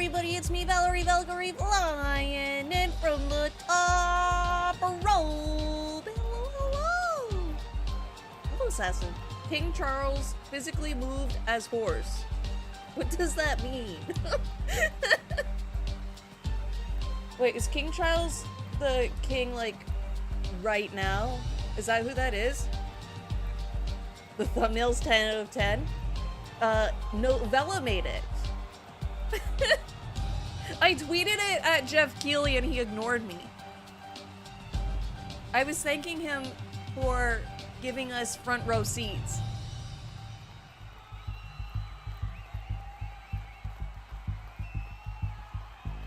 everybody, it's me, Valerie Valkyrie, flying in from the top rope. Hello, hello. Hello, assassin. King Charles physically moved as horse. What does that mean? Wait, is King Charles the king, like, right now? Is that who that is? The thumbnail's 10 out of 10? No, Vela made it. I tweeted it at Jeff Keighley and he ignored me. I was thanking him for giving us front row seats.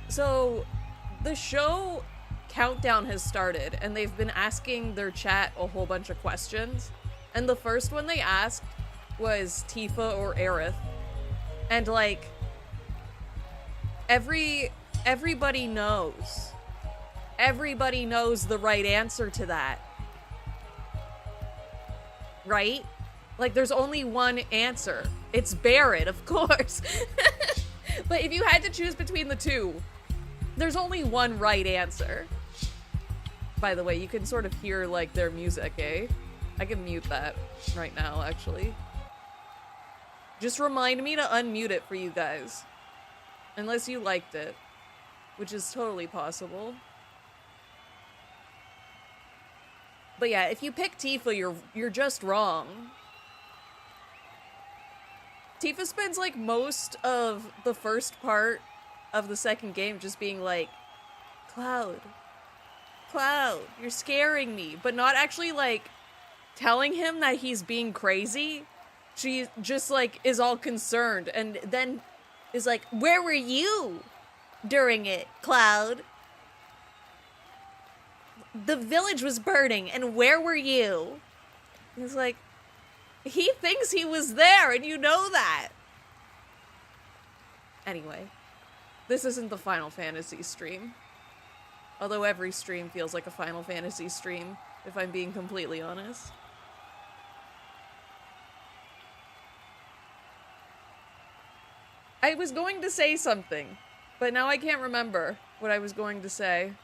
So, the show countdown has started and they've been asking their chat a whole bunch of questions. And the first one they asked was Tifa or Aerith. And like, everybody knows. Everybody knows the right answer to that. Right? Like, there's only one answer. It's Barrett, of course. But if you had to choose between the two, there's only one right answer. By the way, you can sort of hear, like, their music, eh? I can mute that right now, actually. Just remind me to unmute it for you guys. Unless you liked it. Which is totally possible. But yeah, if you pick Tifa, you're just wrong. Tifa spends, like, most of the first part of the second game just being like, Cloud, you're scaring me. But not actually, like, telling him that he's being crazy. She just, like, is all concerned and then is like, where were you during it, Cloud? The village was burning, and where were you? He's like, he thinks he was there, and you know that. Anyway, this isn't the Final Fantasy stream. Although every stream feels like a Final Fantasy stream, if I'm being completely honest. I was going to say something, but now I can't remember what I was going to say.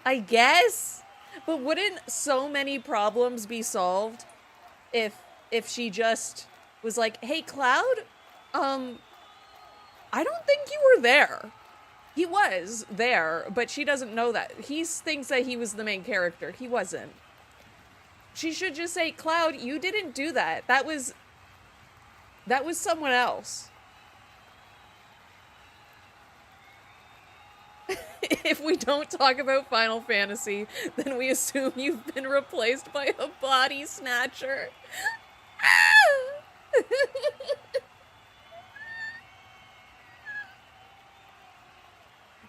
I guess? But wouldn't so many problems be solved if she just was like, hey, Cloud, I don't think you were there. He was there, but she doesn't know that. He thinks that he was the main character. He wasn't. She should just say, Cloud, you didn't do that. That was someone else. If we don't talk about Final Fantasy, then we assume you've been replaced by a body snatcher.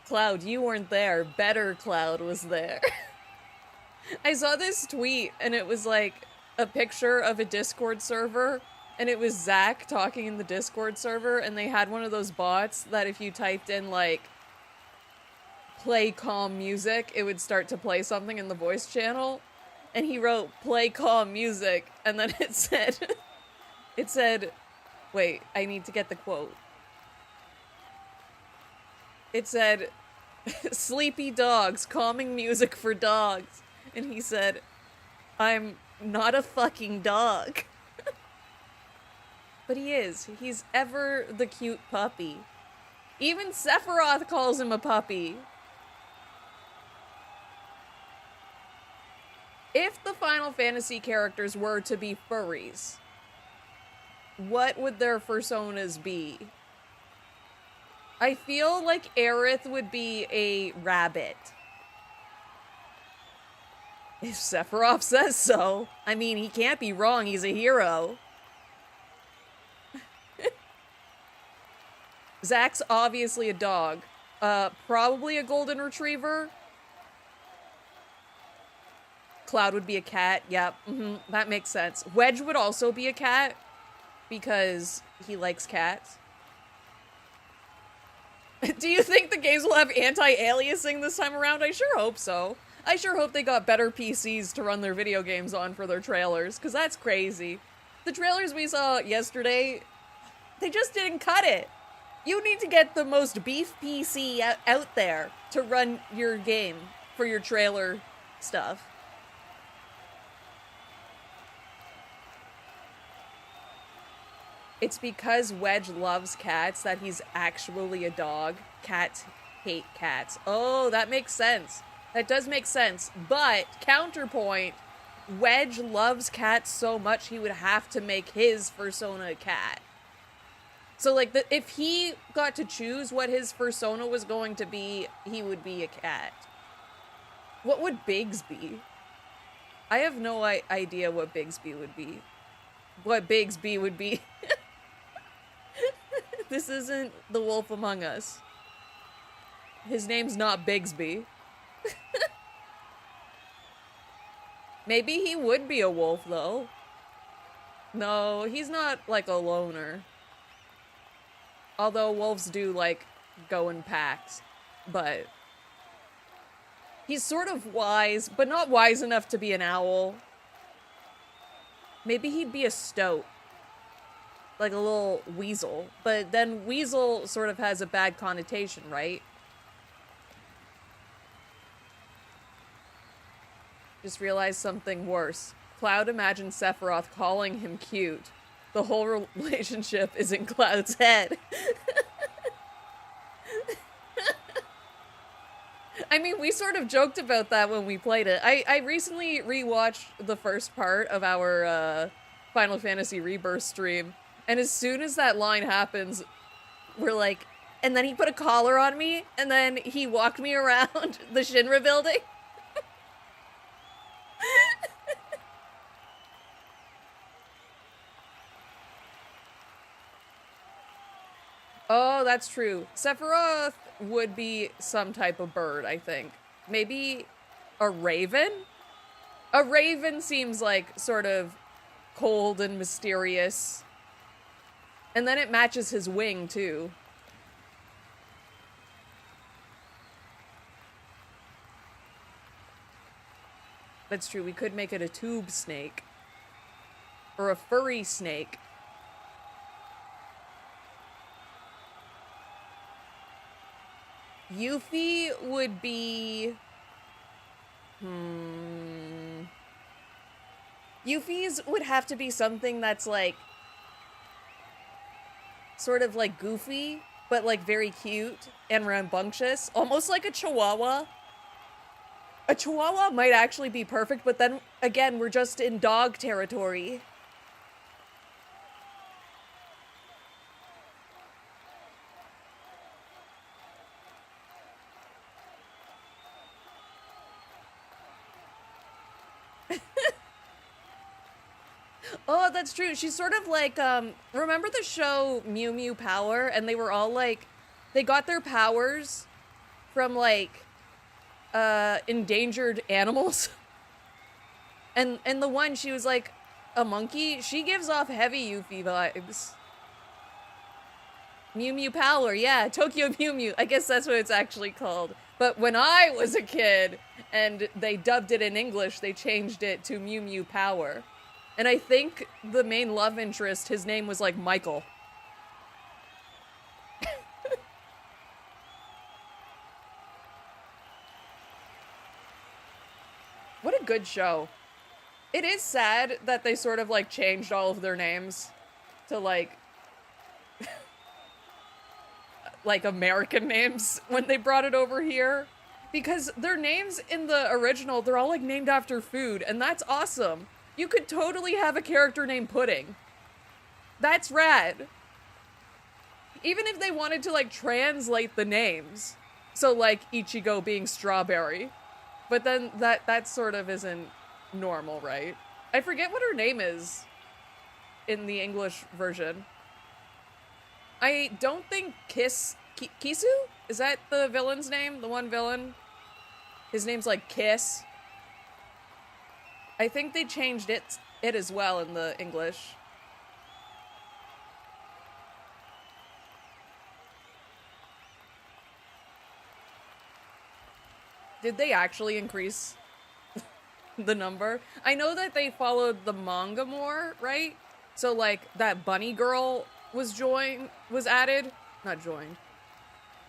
Cloud, you weren't there. Better Cloud was there. I saw this tweet, and it was like a picture of a Discord server, and it was Zach talking in the Discord server, and they had one of those bots that if you typed in, like, play calm music, it would start to play something in the voice channel, and he wrote, play calm music, and then it said, wait, I need to get the quote. It said, sleepy dogs, calming music for dogs. And he said, I'm not a fucking dog. But he is. He's ever the cute puppy. Even Sephiroth calls him a puppy. If the Final Fantasy characters were to be furries, what would their personas be? I feel like Aerith would be a rabbit. If Sephiroth says so. I mean, he can't be wrong, he's a hero. Zach's obviously a dog. Probably a golden retriever. Cloud would be a cat, yep, that makes sense. Wedge would also be a cat, because he likes cats. Do you think the games will have anti-aliasing this time around? I sure hope so. I sure hope they got better PCs to run their video games on for their trailers, because that's crazy. The trailers we saw yesterday, they just didn't cut it. You need to get the most beef PC out there to run your game for your trailer stuff. It's because Wedge loves cats that he's actually a dog. Cats hate cats. Oh, that makes sense. That does make sense. But, counterpoint, Wedge loves cats so much he would have to make his persona a cat. So, like, if he got to choose what his persona was going to be, he would be a cat. What would Biggs be? I have no idea what Bigsby would be. What Bigsby would be. This isn't The Wolf Among Us. His name's not Bigsby. Maybe he would be a wolf, though. No, he's not, like, a loner. Although wolves do, like, go in packs. But he's sort of wise, but not wise enough to be an owl. Maybe he'd be a stoat. Like a little weasel. But then weasel sort of has a bad connotation, right? Just realized something worse. Cloud imagines Sephiroth calling him cute. The whole relationship is in Cloud's head. I mean, we sort of joked about that when we played it. I recently rewatched the first part of our Final Fantasy Rebirth stream, and as soon as that line happens, we're like, and then he put a collar on me, and then he walked me around the Shinra building. Oh, that's true. Sephiroth would be some type of bird, I think. Maybe a raven? A raven seems like sort of cold and mysterious. And then it matches his wing, too. That's true. We could make it a tube snake. Or a furry snake. Yuffie would be... Yuffie's would have to be something that's like... sort of like goofy, but like very cute and rambunctious. Almost like a chihuahua. A chihuahua might actually be perfect, but then, again, we're just in dog territory. Oh, that's true. She's sort of like, remember the show Mew Mew Power? And they were all like, they got their powers from like, endangered animals. And the one, she was like a monkey. She gives off heavy Yuffie vibes. Mew Mew Power, yeah, Tokyo Mew Mew. I guess that's what it's actually called. But when I was a kid and they dubbed it in English, they changed it to Mew Mew Power. And I think the main love interest, his name was like Michael. What a good show. It is sad that they sort of like changed all of their names to like like American names when they brought it over here, because their names in the original, they're all like named after food, and that's awesome. You could totally have a character named Pudding. That's rad. Even if they wanted to like translate the names, so like Ichigo being strawberry, but then that sort of isn't normal, right? I forget what her name is in the English version. I don't think Kisu? Is that the villain's name? The one villain? His name's like Kiss. I think they changed it as well in the English. Did they actually increase the number? I know that they followed the manga more, right? So like that bunny girl was added, not joined.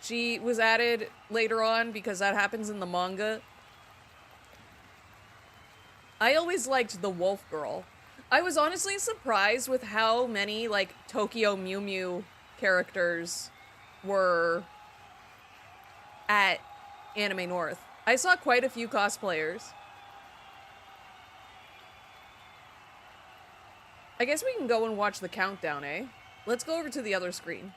She was added later on because that happens in the manga. I always liked the wolf girl. I was honestly surprised with how many like Tokyo Mew Mew characters were at Anime North. I saw quite a few cosplayers. I guess we can go and watch the countdown, eh? Let's go over to the other screen.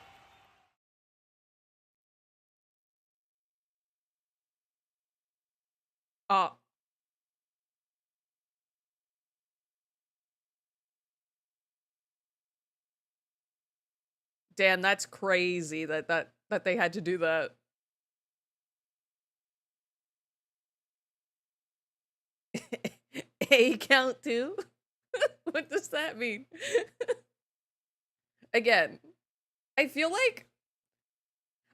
Damn, that's crazy that they had to do that. A count too? What does that mean? Again, I feel like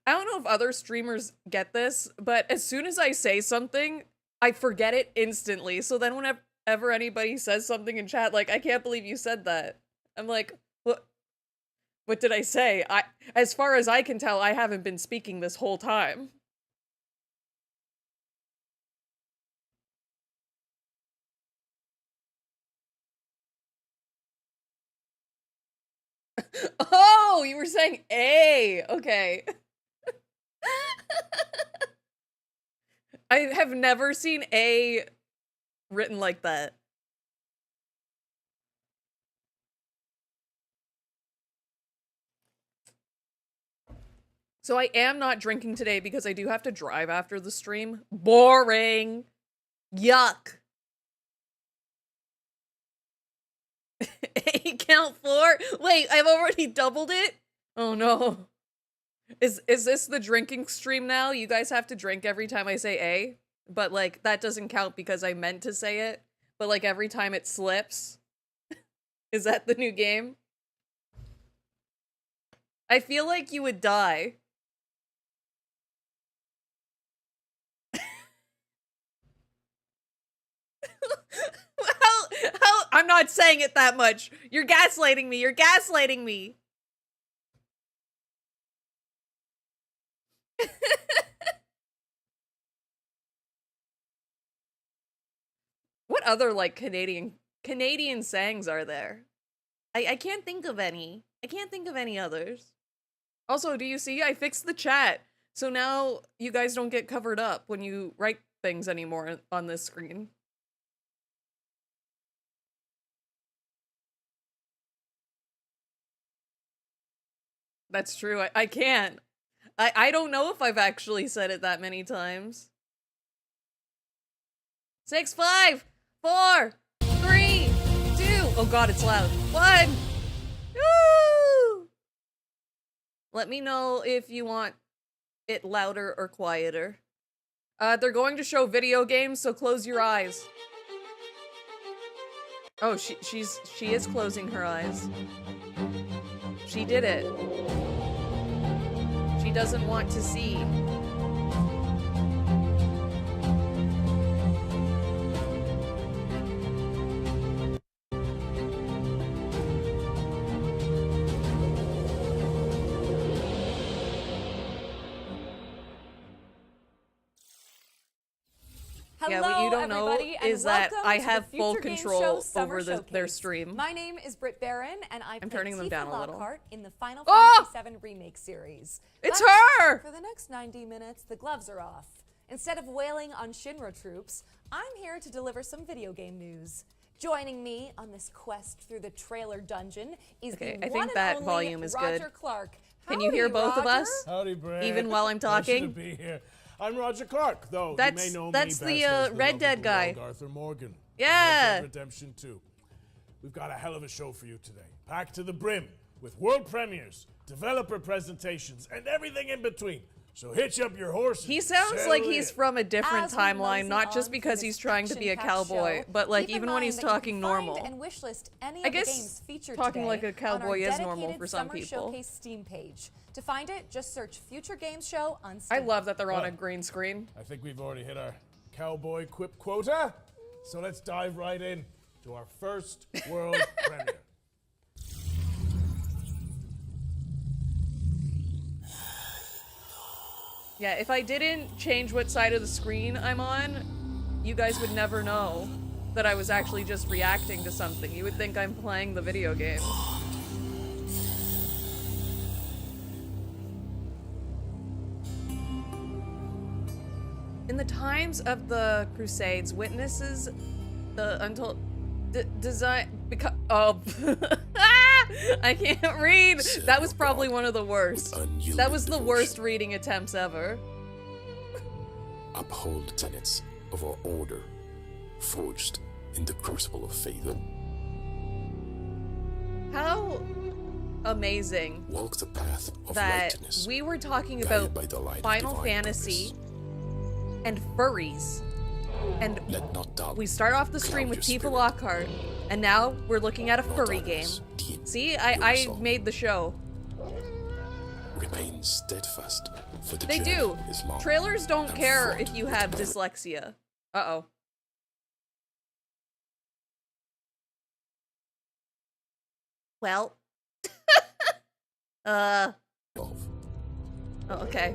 I don't know if other streamers get this, but as soon as I say something, I forget it instantly. So then whenever anybody says something in chat, like, I can't believe you said that, I'm like, what did I say? As far as I can tell, I haven't been speaking this whole time. Oh, you were saying A. Okay. I have never seen A written like that. So I am not drinking today because I do have to drive after the stream. Boring. Yuck. A count 4? Wait, I've already doubled it? Oh no. Is this the drinking stream now? You guys have to drink every time I say A? But like, that doesn't count because I meant to say it. But like, every time it slips. Is that the new game? I feel like you would die. How I'm not saying it that much. You're gaslighting me. You're gaslighting me. What other like Canadian sayings are there? I can't think of any. I can't think of any others. Also, do you see? I fixed the chat. So now you guys don't get covered up when you write things anymore on this screen. That's true. I can't. I don't know if I've actually said it that many times. 6, 5, 4, 3, 2. Oh god, it's loud. 1. Woo! Let me know if you want it louder or quieter. They're going to show video games, so close your eyes. Oh, she is closing her eyes. She did it. She doesn't want to see. Hello, yeah, what you don't know is that I have full control over their stream. My name is Britt Barron, and I'm turning them down a little. In the Final Fantasy VII Remake series. It's But her! For the next 90 minutes, the gloves are off. Instead of wailing on Shinra troops, I'm here to deliver some video game news. Joining me on this quest through the trailer dungeon is the I one think and that only volume is Roger good. Clark. Can you hear both of us? Howdy, Brad. Even while I'm talking? Pleasure to be here. I'm Roger Clark, though That's- you may know that's me the, best as Red Dead lovable guy. rogue Arthur Morgan. Yeah. Red Dead Redemption 2. We've got a hell of a show for you today. Packed to the brim with world premieres, developer presentations, and everything in between. So hitch up your horses. He sounds settle like he's in. from a different As we timeline, mosey not just on because through he's this trying to be a action-packed cowboy, show, but like keep in even when he's mind that you talking can find normal. and wishlist any I of the guess games featured talking today like a on cowboy our is normal dedicated for some Summer people. Showcase Steam page. To find it, just search Future Games Show on I Steam. love that they're on a Well, green screen. I think we've already hit our cowboy quip quota. So let's dive right in to our first world premiere. Yeah, if I didn't change what side of the screen I'm on, you guys would never know that I was actually just reacting to something. You would think I'm playing the video game. In the times of the Crusades, witnesses until design oh I can't read. That was probably one of the worst. That was the worst reading attempts ever. Uphold tenets of our order, forged in the crucible of faith. How amazing Walk the path of that righteousness, we were talking guided about by the light of Final divine Fantasy purpose. and furries. And Let not doubt we start off the stream cloud with your Tifa spirit. Lockhart, and now we're looking at a Nor furry game. darkness dim See, your I resolve. made the show. Remain steadfast, for the They journey do. is long. Trailers don't and care fraught if you with have peril. dyslexia. Uh-oh. Well. Oh, okay.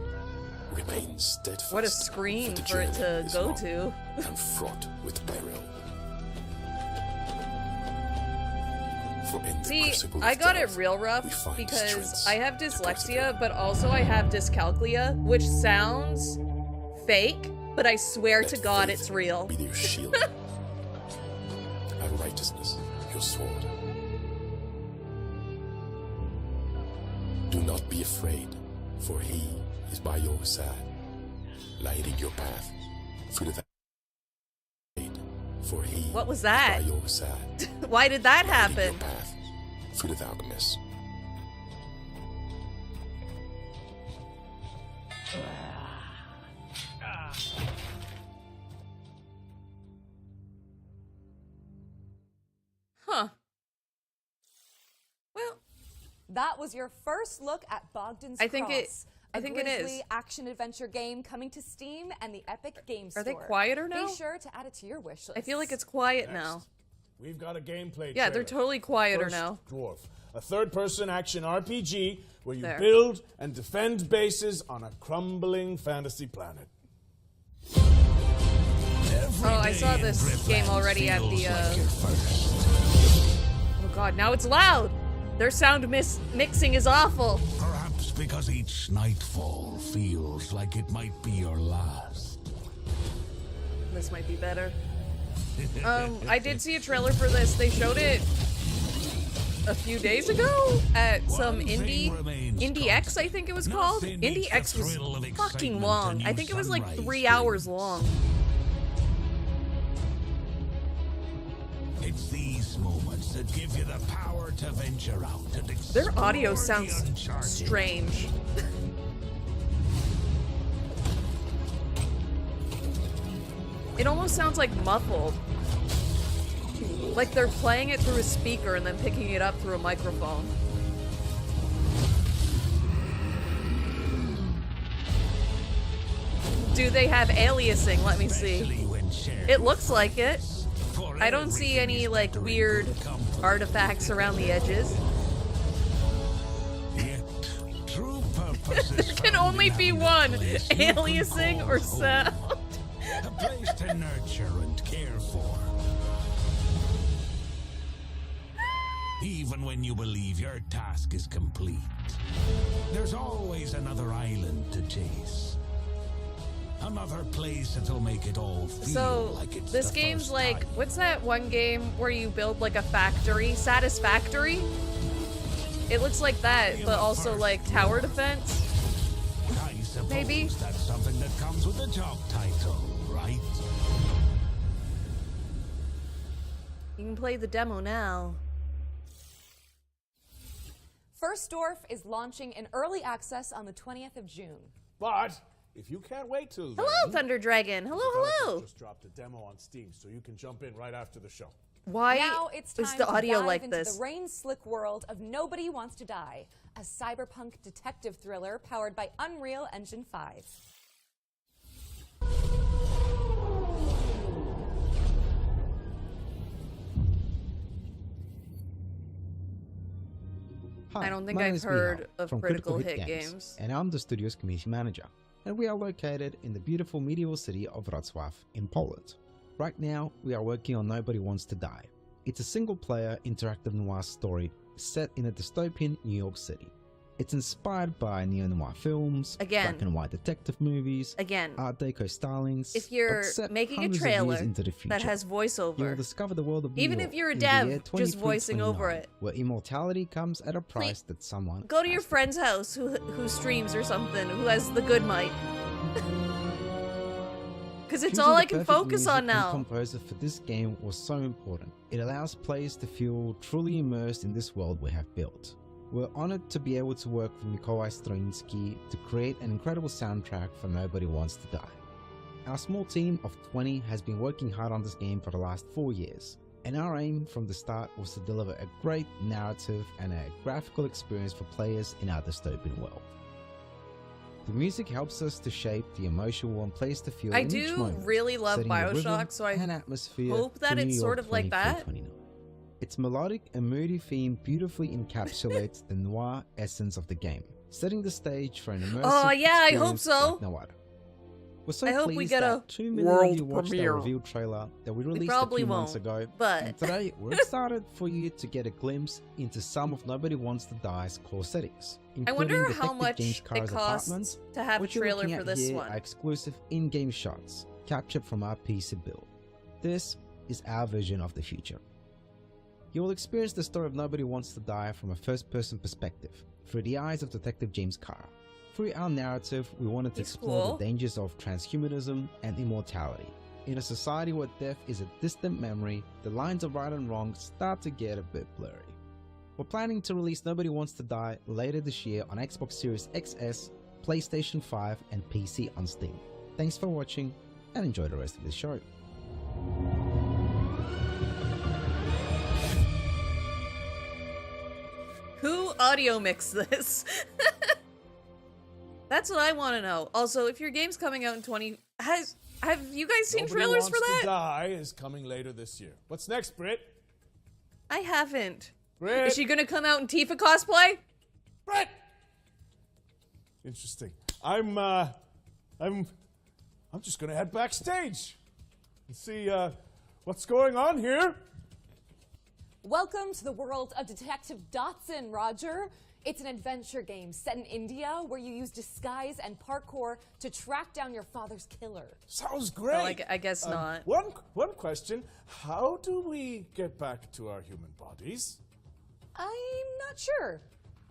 Remain steadfast. What a screen the for it journey to is go long to. And fraught with peril. For in the See, crucible I of got it death, real we rough find because strengths I have to dyslexia, persevere. but also I have dyscalculia, which sounds fake, but I swear Let to God faith it's real. Be your shield, and righteousness your sword. Do not be afraid, for he is by your side, lighting your path through the for he What was is that? by your side, Why did that lighting happen? your path through the darkness. Huh. Well, That was your first look at Bogdan's I think it- Cross, I a think it is. grisly action-adventure game coming to Steam and the Epic Games Store. Are they quieter now? Be sure to add it to your wish list. I feel like it's quiet now. Next, we've got a gameplay Yeah, they're trailer. totally quieter First now. Dwarf, a third-person action RPG where you There. build and defend bases on a crumbling fantasy planet. Oh, I saw this game already at the, Oh god, now it's loud! Their sound mixing is awful. Perhaps because each nightfall feels like it might be your last. This might be better. I did see a trailer for this. They showed it a few days ago at some One thing remains Indie X, I think it was called. Nothing Indie beats the X was thrill of fucking excitement long. a I new think it was like sunrise 3 hours brings. long. It's these moments that give you the power to venture out and Their audio explore the sounds uncharted. strange. It almost sounds like muffled. Like they're playing it through a speaker and then picking it up through a microphone. Do they have aliasing? Let me see. Especially when shared It looks like it. for I don't see everything any is like better in weird good company. artifacts around the edges. Yet, true purpose is There can found only in be having a one, place you can aliasing call or home. sound. A place to nurture and care for. Even when you believe your task is complete, there's always another island to chase. Another place that'll make it all feel So, like it's this the game's first like, time. what's that one game where you build like a factory? Satisfactory? It looks like that, but also like tower defense. I suppose maybe? that's something that comes with the job title, right? You can play the demo now. First Dwarf is launching in early access on the 20th of June. But if you can't wait till then, Hello, Thunder Dragon. Hello, developers hello. just dropped a demo on Steam, so you can jump in right after the show. Why Now it's time is the to audio dive like into this? the rain-slick world of Nobody Wants to Die, a cyberpunk detective thriller powered by Unreal Engine 5. I don't think my name I've is heard Mihal of from Critical Hit Games. and I'm the studio's community manager. And we are located in the beautiful medieval city of Wrocław in Poland. Right now, we are working on Nobody Wants to Die. It's a single-player interactive noir story set in a dystopian New York City. It's inspired by neo-noir films, Again. black and white detective movies, Again, Art Deco stylings, if you're but set making a hundreds of years trailer into the future. that has You'll voiceover, discover the world of New even York if you're a in the dev, year just voicing over 2329, it. where immortality comes at a price that someone go to has your to friend's house who streams or something, who has the good mic. Because it's Choosing all the I can perfect focus music on and now. composer for this game was so important. It allows players to feel truly immersed in this world we have built. We're honored to be able to work with Mikołaj Stroiński to create an incredible soundtrack for Nobody Wants to Die. Our small team of 20 has been working hard on this game for the last 4 years, and our aim from the start was to deliver a great narrative and a graphical experience for players in our dystopian world. The music helps us to shape the emotion we want players to feel I in each do moment, really love setting the rhythm Bioshock, so I and atmosphere hope that for New it's sort York of like that. 2329. Its melodic and moody theme beautifully encapsulates the noir essence of the game, setting the stage for an immersive Oh, yeah, I hope experience so. like no other. We're so I hope pleased we get that a 2 million world of you watched premiere. our reveal trailer that we released a probably few months won't, ago, but- and today we're excited for you to get a glimpse into some of Nobody Wants to Die's core settings, I including wonder how Detective much James it Carr's costs apartment. to have a What you're trailer looking for at this here one. are exclusive in-game shots captured from our PC build. This is our vision of the future. You will experience the story of Nobody Wants to Die from a first-person perspective, through the eyes of Detective James Carr. Through our narrative, we wanted to He's explore cool. the dangers of transhumanism and immortality. In a society where death is a distant memory, the lines of right and wrong start to get a bit blurry. We're planning to release Nobody Wants to Die later this year on Xbox Series XS, PlayStation 5 and PC on Steam. Thanks for watching and enjoy the rest of the show. Who audio mixed this? That's what I want to know. Also, if your game's coming out in have you guys seen Nobody trailers Wants for that? to Die is coming later this year. What's next, Britt? I haven't. Britt! Is she gonna come out in Tifa cosplay? Britt! Interesting. I'm just gonna head backstage and see what's going on here. Welcome to the world of Detective Dotson, Roger. It's an adventure game set in India where you use disguise and parkour to track down your father's killer. Sounds great. I guess not. One question: how do we get back to our human bodies? I'm not sure,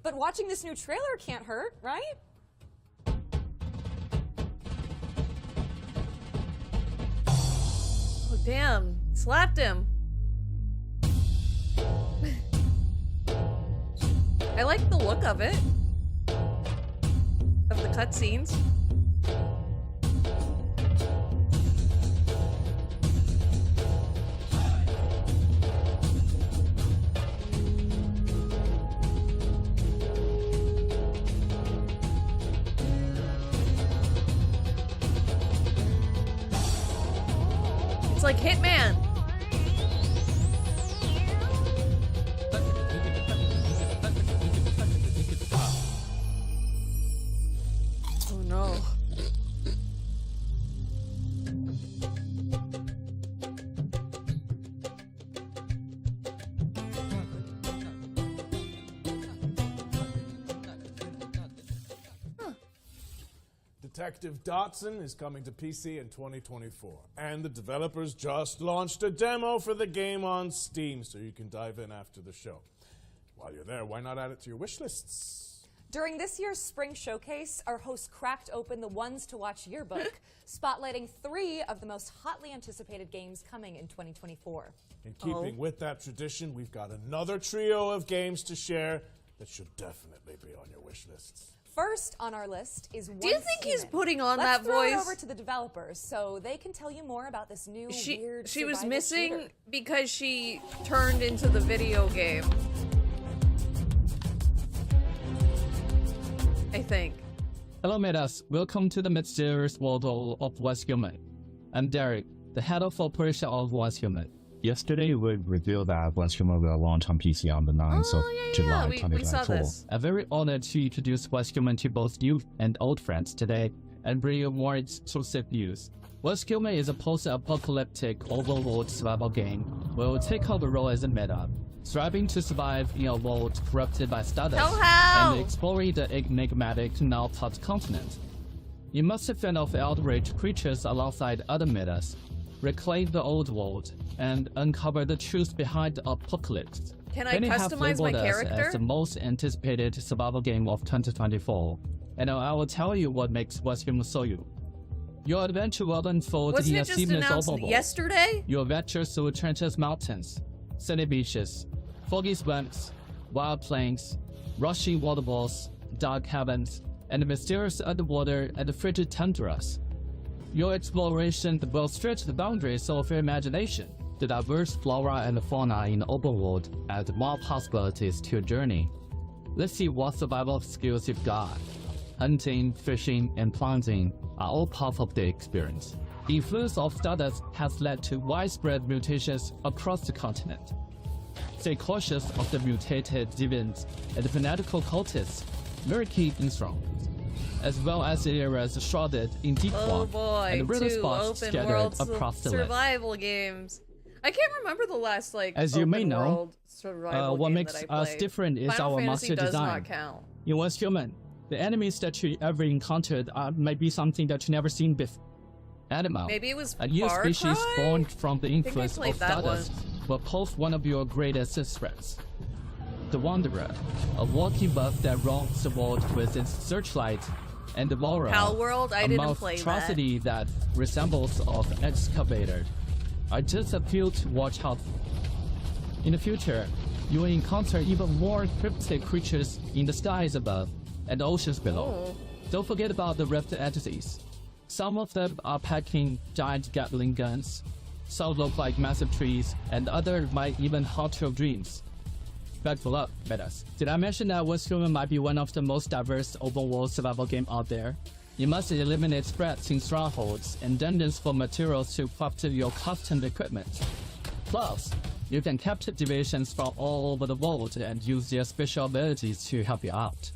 but watching this new trailer can't hurt, right? Oh damn! Slapped him. I like the look of it. Of the cutscenes. It's like Hitman. Oh no. Detective Dotson is coming to PC in 2024, and the developers just launched a demo for the game on Steam, so you can dive in after the show. While you're there, why not add it to your wish lists? During this year's Spring Showcase, our host cracked open the Ones to Watch yearbook, spotlighting 3 of the most hotly anticipated games coming in 2024. In keeping with that tradition, we've got another trio of games to share that should definitely be on your wish lists. First on our list is Do you think he's Human. putting on Let's that throw it voice? over to the developers so they can tell you more about this new weird She was survival missing shooter. because she turned into the video game. I think. Hello, Metas. Welcome to the mysterious world of Was Human. I'm Derek, the head of operation of Was Human. Yesterday, we revealed that Once Human will launch on PC on the 9th of July we saw 2024. this. I'm very honored to introduce Once Human to both new and old friends today and bring you more exclusive news. Once Human is a post-apocalyptic overworld survival game where we'll take on the role as a meta, striving to survive in a world corrupted by stardust and exploring the enigmatic now-pop continent. You must fend off outraged creatures alongside other metas, reclaim the old world, and uncover the truth behind the apocalypse. Can I Many have customize my labeled us character? as the most anticipated survival game of 2024, and I will tell you what makes Once Human so you. Your adventure will unfold Wasn't in a it just seamless announced overworld. yesterday? You'll venture through treacherous mountains, sandy beaches, foggy swamps, wild plains, rushing waterfalls, dark caverns, and mysterious underwater and frigid tundras. Your exploration will stretch the boundaries of your imagination. The diverse flora and fauna in the open world add more possibilities to your journey. Let's see what survival skills you've got. Hunting, fishing, and planting are all part of the experience. The influence of stardust has led to widespread mutations across the continent. Stay cautious of the mutated deviants and fanatical cultists lurking in strongholds, as well as areas shrouded in deep Oh fog boy, and riddle 2 spots open scattered world across the land. survival games. I can't remember the last As you may open know, world survival what game makes that I us played. different is Final our Fantasy master does design. not count. In Once Human, the enemies that you ever encountered might be something that you never seen before. Animal, Maybe it was a new Far species Cry? born from the I think I influence played of that stardust, will pose one of your greatest threats. The Wanderer, a walking buff that roams the world with its searchlight, and the Devourer, Pal World? I a didn't play that. monstrosity that resembles of excavator. I just appeal to watch out. In the future, you will encounter even more cryptic creatures in the skies above and the oceans below. Oh. Don't forget about the rift entities. Some of them are packing giant Gatling guns, some look like massive trees, and others might even haunt your dreams. Bad for luck, metas. Did I mention that Once Human might be one of the most diverse open world survival games out there? You must eliminate spreads in strongholds and dungeons for materials to craft your custom equipment. Plus, you can capture divisions from all over the world and use their special abilities to help you out.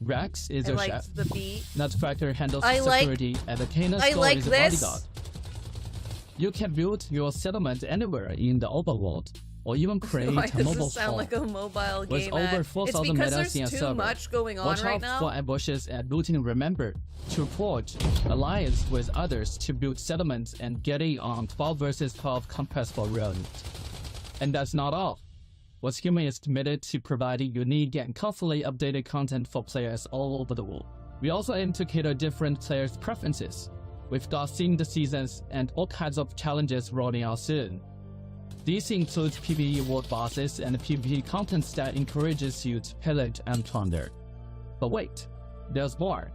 Rex is I your liked chef. the beat. Nutcracker handles I like- security, and the Kana I Skull like is a this. bodyguard. You can build your settlement anywhere in the open world, or even create Why a does mobile this sound farm. like a mobile With game over ad? 4,000 It's because metas in a there's too server. much going on Watch right out now. for ambushes and looting. Remember to forge alliance with others to build settlements and get in on 12 versus 12 conquest round. And that's not all. Once Human is committed to providing unique and constantly updated content for players all over the world. We also aim to cater different players' preferences. We've got themed seasons and all kinds of challenges rolling out soon. These include PvE world bosses and PvP content that encourages you to pillage and plunder. But wait, there's more.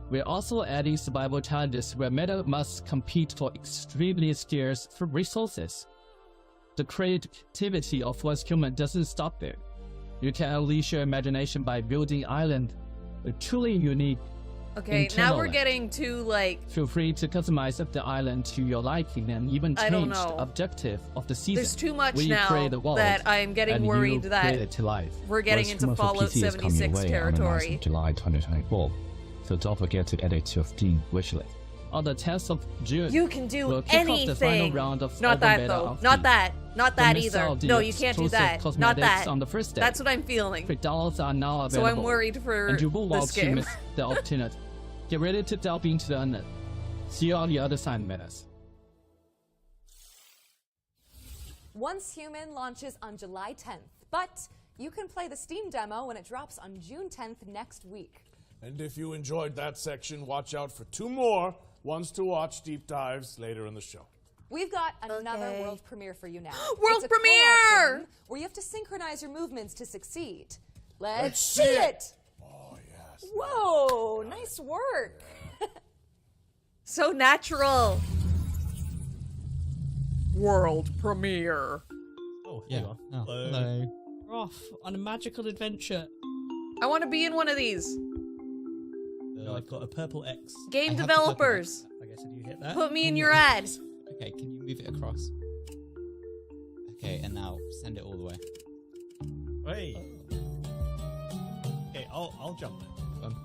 We're also adding survival challenges where meta must compete for extremely scarce resources. The creativity of Once Human doesn't stop there. You can unleash your imagination by building island, a truly unique. Okay, now internal we're land. getting to like. Feel free to customize the island to your liking and even I don't change the know. objective of the season. There's too much where you now create the world that I'm getting and worried you that bring it to life. we're getting Once into Human for Fallout PC is coming 76 away on the 9th territory. of July 2024, so don't forget to add it to your Steam wishlist. On the 10th of June, You can do we'll kick off the final anything. round of Not open that beta though. of Not the- that. Not that miss either. out the No, you can't do exclusive that. Not cosmetics that. on the first day. That's what I'm feeling. $3 are now available. So I'm worried for and you will want this to game. miss the opportunity. Get ready to delve into the unknown. See you on the other side, metas. Once Human launches on July 10th, but you can play the Steam demo when it drops on June 10th next week. And if you enjoyed that section, watch out for 2 more ones to watch deep dives later in the show. We've got another Okay. world premiere for you now. World It's a premiere! co-op game where you have to synchronize your movements to succeed. Let's see see it. it! Oh, yes. Whoa, nice work. So natural. World premiere. Oh, here you are. Oh, Hello. We're off on a magical adventure. I want to be in one of these. I've got a purple X. Game I have the purple developers. X. I guess if you hit that. Put me Oh, in yeah. your ad. Okay, can you move it across? Okay, and now send it all the way. Hey. Okay, I'll jump then.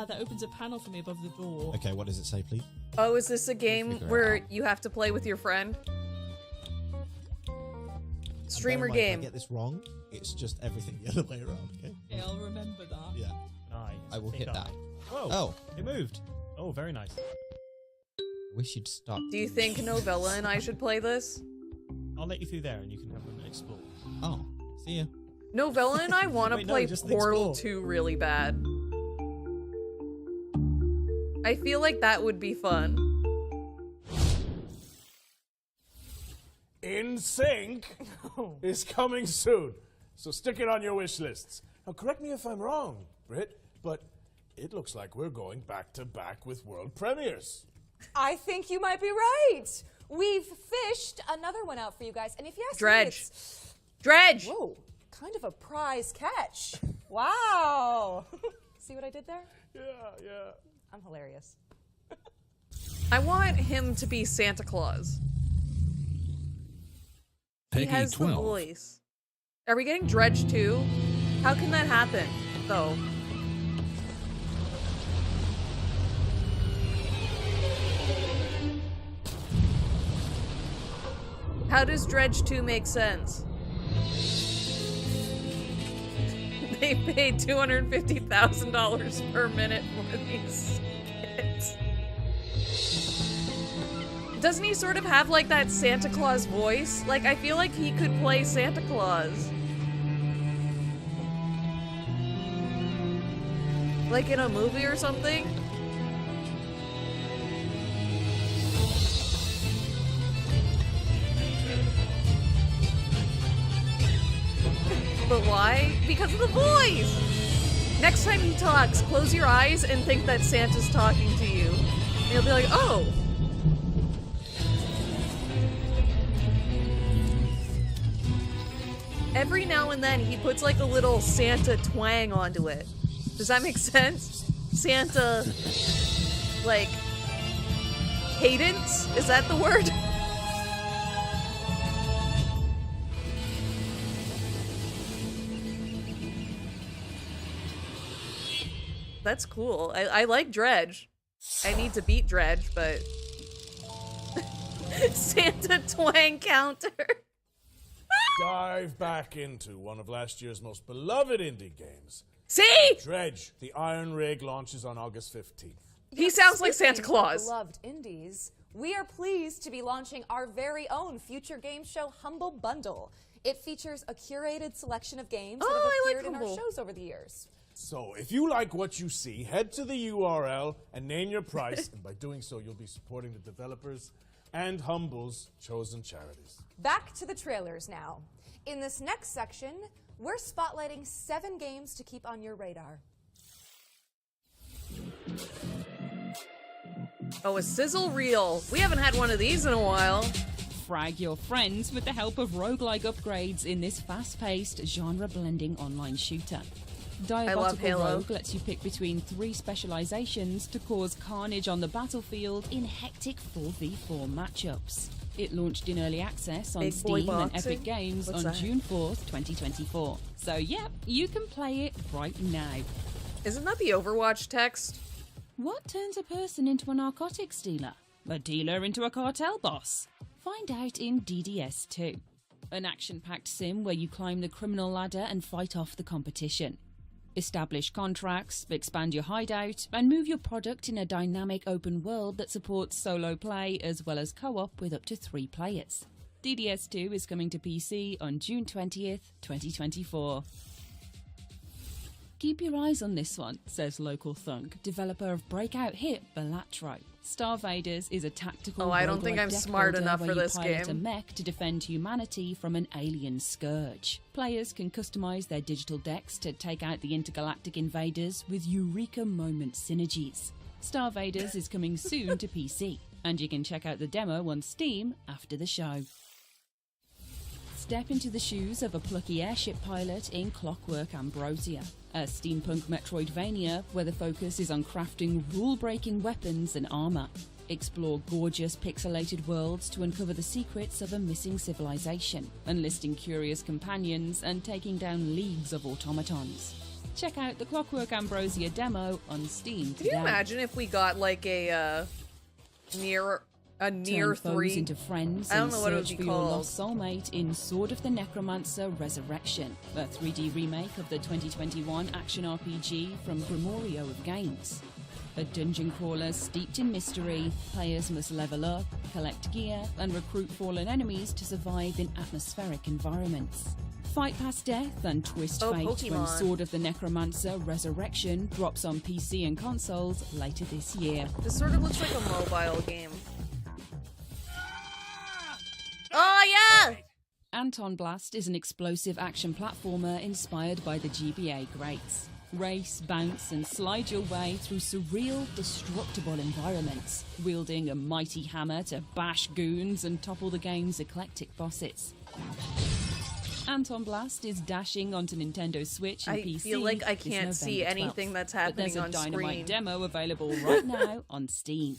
That opens a panel for me above the door. Okay, what does it say, please? Oh, is this a game Figure it where out. you have to play with your friend? Streamer And bear in mind, game. If I get this wrong, it's just everything the other way around, okay? Okay, I'll remember that. Yeah. Nice. I will hit that. Oh, Oh, it moved. Oh, very nice. I wish you'd stop. Do you think Novella and I should play this? I'll let you through there and you can have an explore. Oh, see ya. Novella and I want to Wait, no, play just Portal explore. 2 really bad. I feel like that would be fun. In Sync is coming soon, so stick it on your wish lists. Now, correct me if I'm wrong, Britt, but it looks like we're going back to back with world premieres. I think you might be right. We've fished another one out for you guys, and if you ask me, Dredge. it's Dredge! whoa, kind of a prize catch. Wow. See what I did there? Yeah, yeah. I'm hilarious. I want him to be Santa Claus. He Peggy has 12. the voice. Are we getting Dredge too? How can that happen, though? How does Dredge 2 make sense? They paid $250,000 per minute for these skits. Doesn't he sort of have like that Santa Claus voice? Like, I feel like he could play Santa Claus. Like in a movie or something? But why? Because of the voice! Next time he talks, close your eyes and think that Santa's talking to you. And you'll be like, oh! Every now and then he puts like a little Santa twang onto it. Does that make sense? Santa, like, cadence? Is that the word? That's cool. I like Dredge. I need to beat Dredge, but... Santa twang counter. Dive back into one of last year's most beloved indie games. See? Dredge, the Iron Rig launches on August 15th. He sounds like Speaking Santa of Claus. Beloved indies, we are pleased to be launching our very own future game show, Humble Bundle. It features a curated selection of games that Oh, have I like appeared in our Humble. shows over the years. So, if you like what you see, head to the URL and name your price, and by doing so, you'll be supporting the developers and Humble's chosen charities. Back to the trailers now. In this next section, we're spotlighting 7 games to keep on your radar. Oh, a sizzle reel. We haven't had one of these in a while. Frag your friends with the help of roguelike upgrades in this fast-paced, genre-blending online shooter. Diabolical Halo. Rogue lets you pick between 3 specializations to cause carnage on the battlefield in hectic 4v4 matchups. It launched in early access on Big boy Steam and boxing? Epic Games What's on that? June 4th, 2024. So yep, you can play it right now. Isn't that the Overwatch text? What turns a person into a narcotics dealer? A dealer into a cartel boss? Find out in DDS 2. An action-packed sim where you climb the criminal ladder and fight off the competition. Establish contracts, expand your hideout, and move your product in a dynamic open world that supports solo play as well as co-op with up to 3 players. DDS 2 is coming to PC on June 20th, 2024. Keep your eyes on this one, says Local Thunk, developer of breakout hit Balatro. Star Vaders is a tactical Oh, I don't think roguelike I'm deck smart builder enough where for you this pilot game. a mech to defend humanity from an alien scourge. Players can customize their digital decks to take out the intergalactic invaders with Eureka moment synergies. Star Vaders is coming soon to PC, and you can check out the demo on Steam after the show. Step into the shoes of a plucky airship pilot in Clockwork Ambrosia, a steampunk Metroidvania where the focus is on crafting rule-breaking weapons and armor. Explore gorgeous pixelated worlds to uncover the secrets of a missing civilization, enlisting curious companions and taking down leagues of automatons. Check out the Clockwork Ambrosia demo on Steam today. Can you imagine if we got like a near Turn foes 3? into friends I don't and know what it would search be for your called. lost soulmate in Sword of the Necromancer Resurrection, a 3D remake of the 2021 action RPG from Grimorio of Games. A dungeon crawler steeped in mystery, players must level up, collect gear, and recruit fallen enemies to survive in atmospheric environments. Fight past death and twist fate when Pokemon. Sword of the Necromancer Resurrection drops on PC and consoles later this year. This sort of looks like a mobile game. Oh yeah! Anton Blast is an explosive action platformer inspired by the GBA greats. Race, bounce, and slide your way through surreal, destructible environments, wielding a mighty hammer to bash goons and topple the game's eclectic bosses. Anton Blast is dashing onto Nintendo Switch and I PC. feel like I this can't see November 12th. anything that's But happening there's a on Dynamite screen. demo available right now on Steam.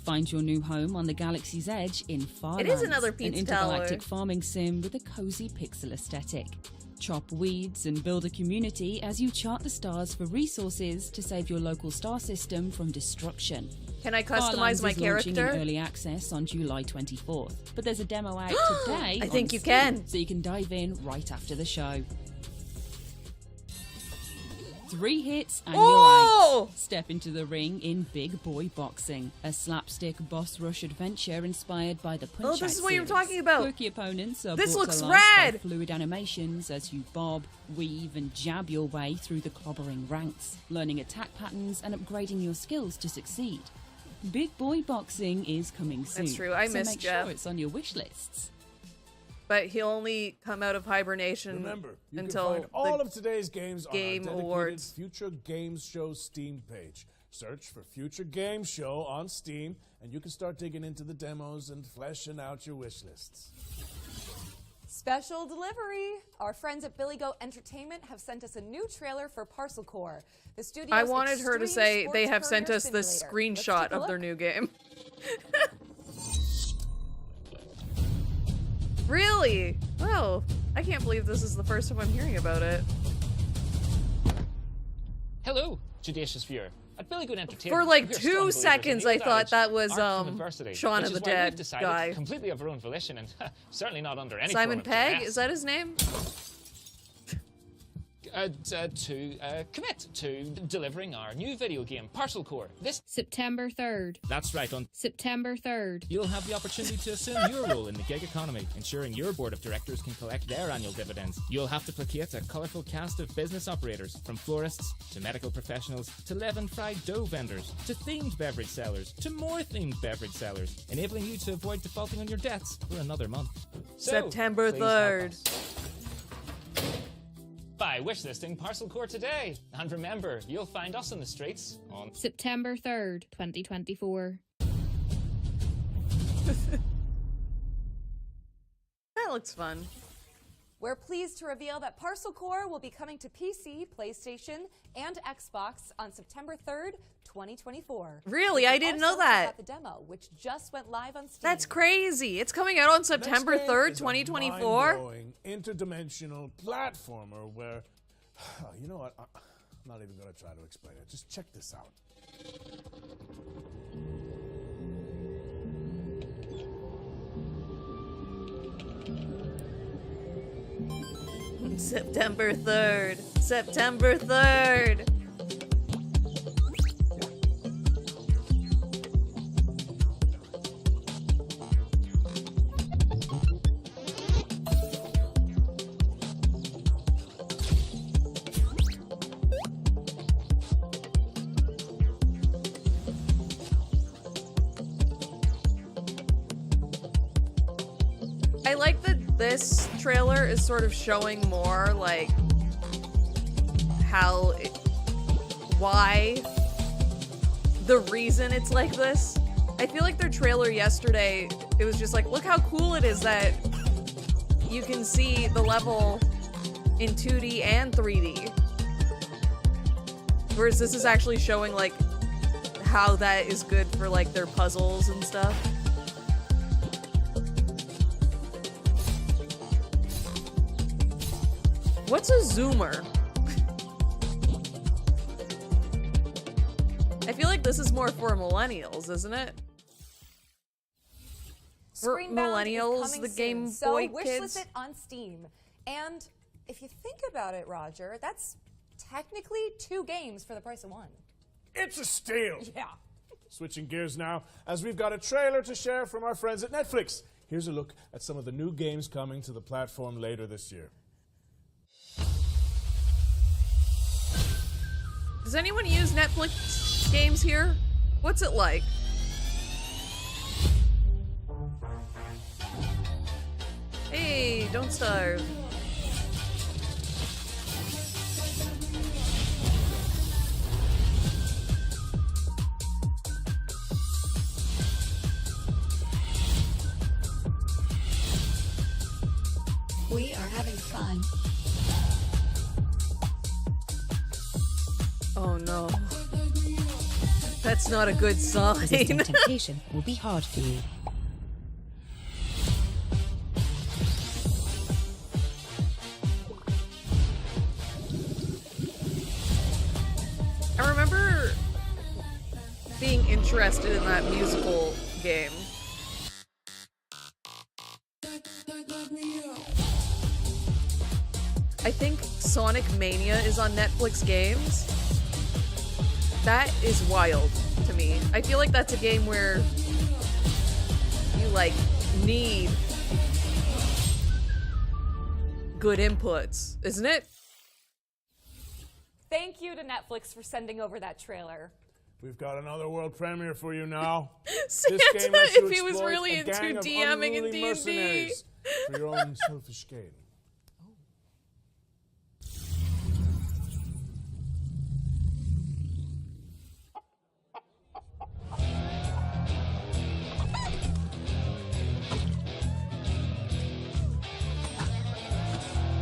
Find your new home on the Galaxy's Edge in Farlands. It is another an pizza intergalactic tower. farming sim with a cozy pixel aesthetic. Chop weeds and build a community as you chart the stars for resources to save your local star system from destruction. Can I customize Farlands my is launching in character? early access on July 24th, but there's a demo out today. I think on you Steam, can. so you can dive in right after the show. 3 hits and Oh! you're out. Step into the ring in Big Boy Boxing, a slapstick boss rush adventure inspired by the Punch-Out! Oh, this is what you were series. talking about. Quirky opponents are This brought looks to life by rad. fluid animations as you bob, weave, and jab your way through the clobbering ranks, learning attack patterns and upgrading your skills to succeed. Big Boy Boxing is coming soon. That's true. I so miss make Jeff. sure it's on your wish lists. But he'll only come out of hibernation Remember, you until can find all the of today's games Game on our dedicated Awards. Future Games Show Steam page. Search for Future Games Show on Steam, and you can start digging into the demos and fleshing out your wish lists. Special delivery! Our friends at Billy Goat Entertainment have sent us a new trailer for Parcel Core. The studio's I wanted her to extreme say sports they have sent courier us the simulator. Let's screenshot take a of their look. new game. Really? Oh, I can't believe this is the first time I'm hearing about it. Hello, Judacious viewer. At Billy Goat Entertainment, For like we're 2 strong believers in seconds, I thought neo-knowledge, that was art from adversity, Shaun which of is the why we've Dead decided, guy. completely of our own volition, and certainly not under any Simon form of Pegg? duress, Is that his name? to commit to delivering our new video game, Parcel Core. This September 3rd. That's right, on September 3rd. you'll have the opportunity to assume your role in the gig economy, ensuring your board of directors can collect their annual dividends. You'll have to placate a colourful cast of business operators, from florists to medical professionals to leaven-fried dough vendors to themed beverage sellers to more themed beverage sellers, enabling you to avoid defaulting on your debts for another month. So, September please help 3rd. us by wishlisting Parcel Core today. And remember, you'll find us on the streets on September 3rd, 2024. That looks fun. We're pleased to reveal that Parcel Core will be coming to PC, PlayStation, and Xbox on September 3rd, 2024. Really? I didn't know Also check that. out the demo, which just went live on Steam. That's crazy. It's coming out on September Next game 3rd, is a 2024. mind-blowing, interdimensional platformer where, you know what? I'm not even going to try to explain it. Just check this out. September 3rd. September 3rd. I like that this trailer is sort of showing more like why the reason it's like this. I feel like their trailer yesterday, it was just like, look how cool it is that you can see the level in 2D and 3D. Whereas this is actually showing like how that is good for like their puzzles and stuff. What's a zoomer? I feel like this is more for millennials, isn't it? For Screenbound millennials, is coming the soon, Game so Boy wishlist kids. it on Steam. And if you think about it, Roger, that's technically 2 games for the price of 1. It's a steal. Yeah. Switching gears now, as we've got a trailer to share from our friends at Netflix. Here's a look at some of the new games coming to the platform later this year. Does anyone use Netflix games here? What's it like? Hey, don't starve. We are having fun. Oh no. That's not a good sign. Resisting temptation will be hard for you. I remember being interested in that musical game. I think Sonic Mania is on Netflix Games. That is wild to me. I feel like that's a game where you like need good inputs, isn't it? Thank you to Netflix for sending over that trailer. We've got another world premiere for you now. Santa, This game lets you if he was exploit really a into gang of DMing in unruly D&D. mercenaries for your own selfish gain.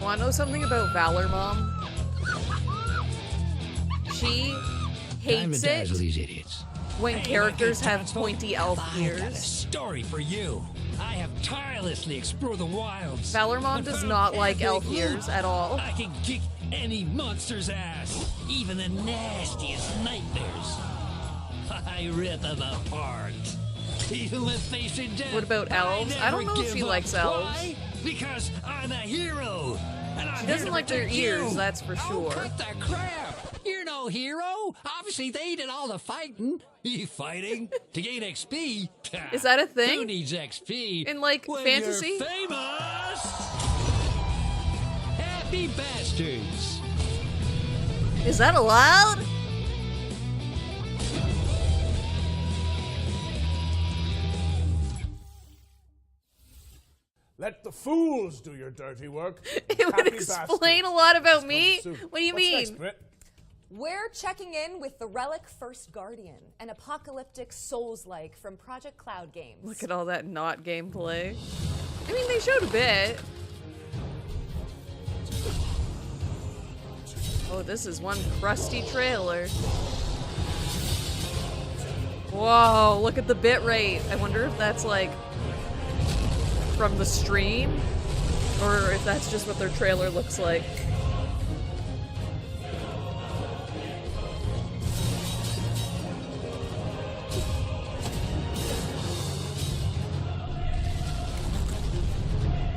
Want to know something about Valor Mom? She hates it these idiots. when characters have pointy elf I got a ears. story for you. I have tirelessly explored the wilds. Valor Mom and does found not like every elf clue. ears at all. I can kick any monster's ass, even the nastiest nightmares. I rip them apart. Even when facing death. What about elves? I don't never know if she give up. likes elves. Why? Because I'm a hero. And I'm She here doesn't to like their protect ears, you. that's for Oh, sure. cut the crap. You're no hero. Obviously, they did all the fighting. You fighting to gain XP? Is that a thing? Who needs XP? In, like, when fantasy? You're famous. Happy bastards. Is that allowed? Let the fools do your dirty work. It would Happy explain bastards. a lot about It's me. coming soon. What do you What's mean? next, Britt? We're checking in with the Relic First Guardian, an apocalyptic Souls-like from Project Cloud Games. Look at all that not gameplay. I mean, they showed a bit. Oh, this is one crusty trailer. Whoa, look at the bit rate. I wonder if that's like from the stream or if that's just what their trailer looks like.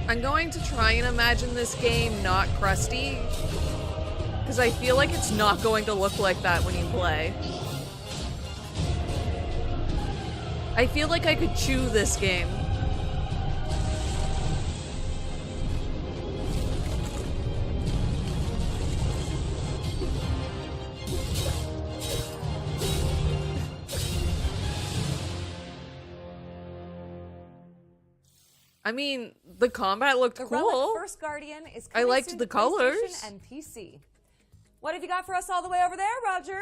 I'm going to try and imagine this game not crusty, because I feel like it's not going to look like that when you play. I feel like I could chew this game. I mean, the combat looked The cool. Relic First Guardian is I coming liked soon the to colors. PlayStation and PC. What have you got for us all the way over there, Roger?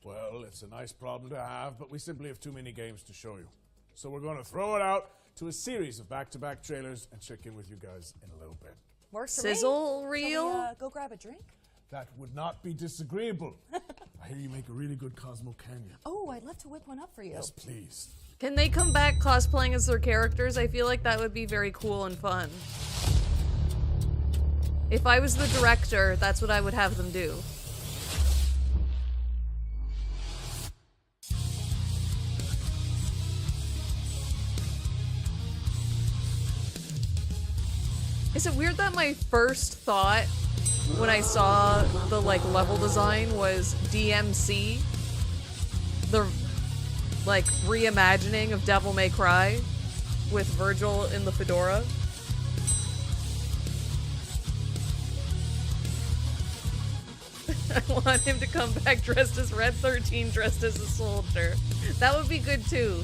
Well, it's a nice problem to have, but we simply have too many games to show you. So we're going to throw it out to a series of back-to-back trailers and check in with you guys in a little bit. Works for me. Sizzle Shall reel? we, go grab a drink? That would not be disagreeable. I hear you make a really good Cosmo Canyon. Oh, I'd love to whip one up for you. Yes, please. Can they come back cosplaying as their characters? I feel like that would be very cool and fun. If I was the director, that's what I would have them do. Is it weird that my first thought when I saw the like level design was DMC? The like reimagining of Devil May Cry with Virgil in the fedora. I want him to come back dressed as Red 13, dressed as a soldier. That would be good too.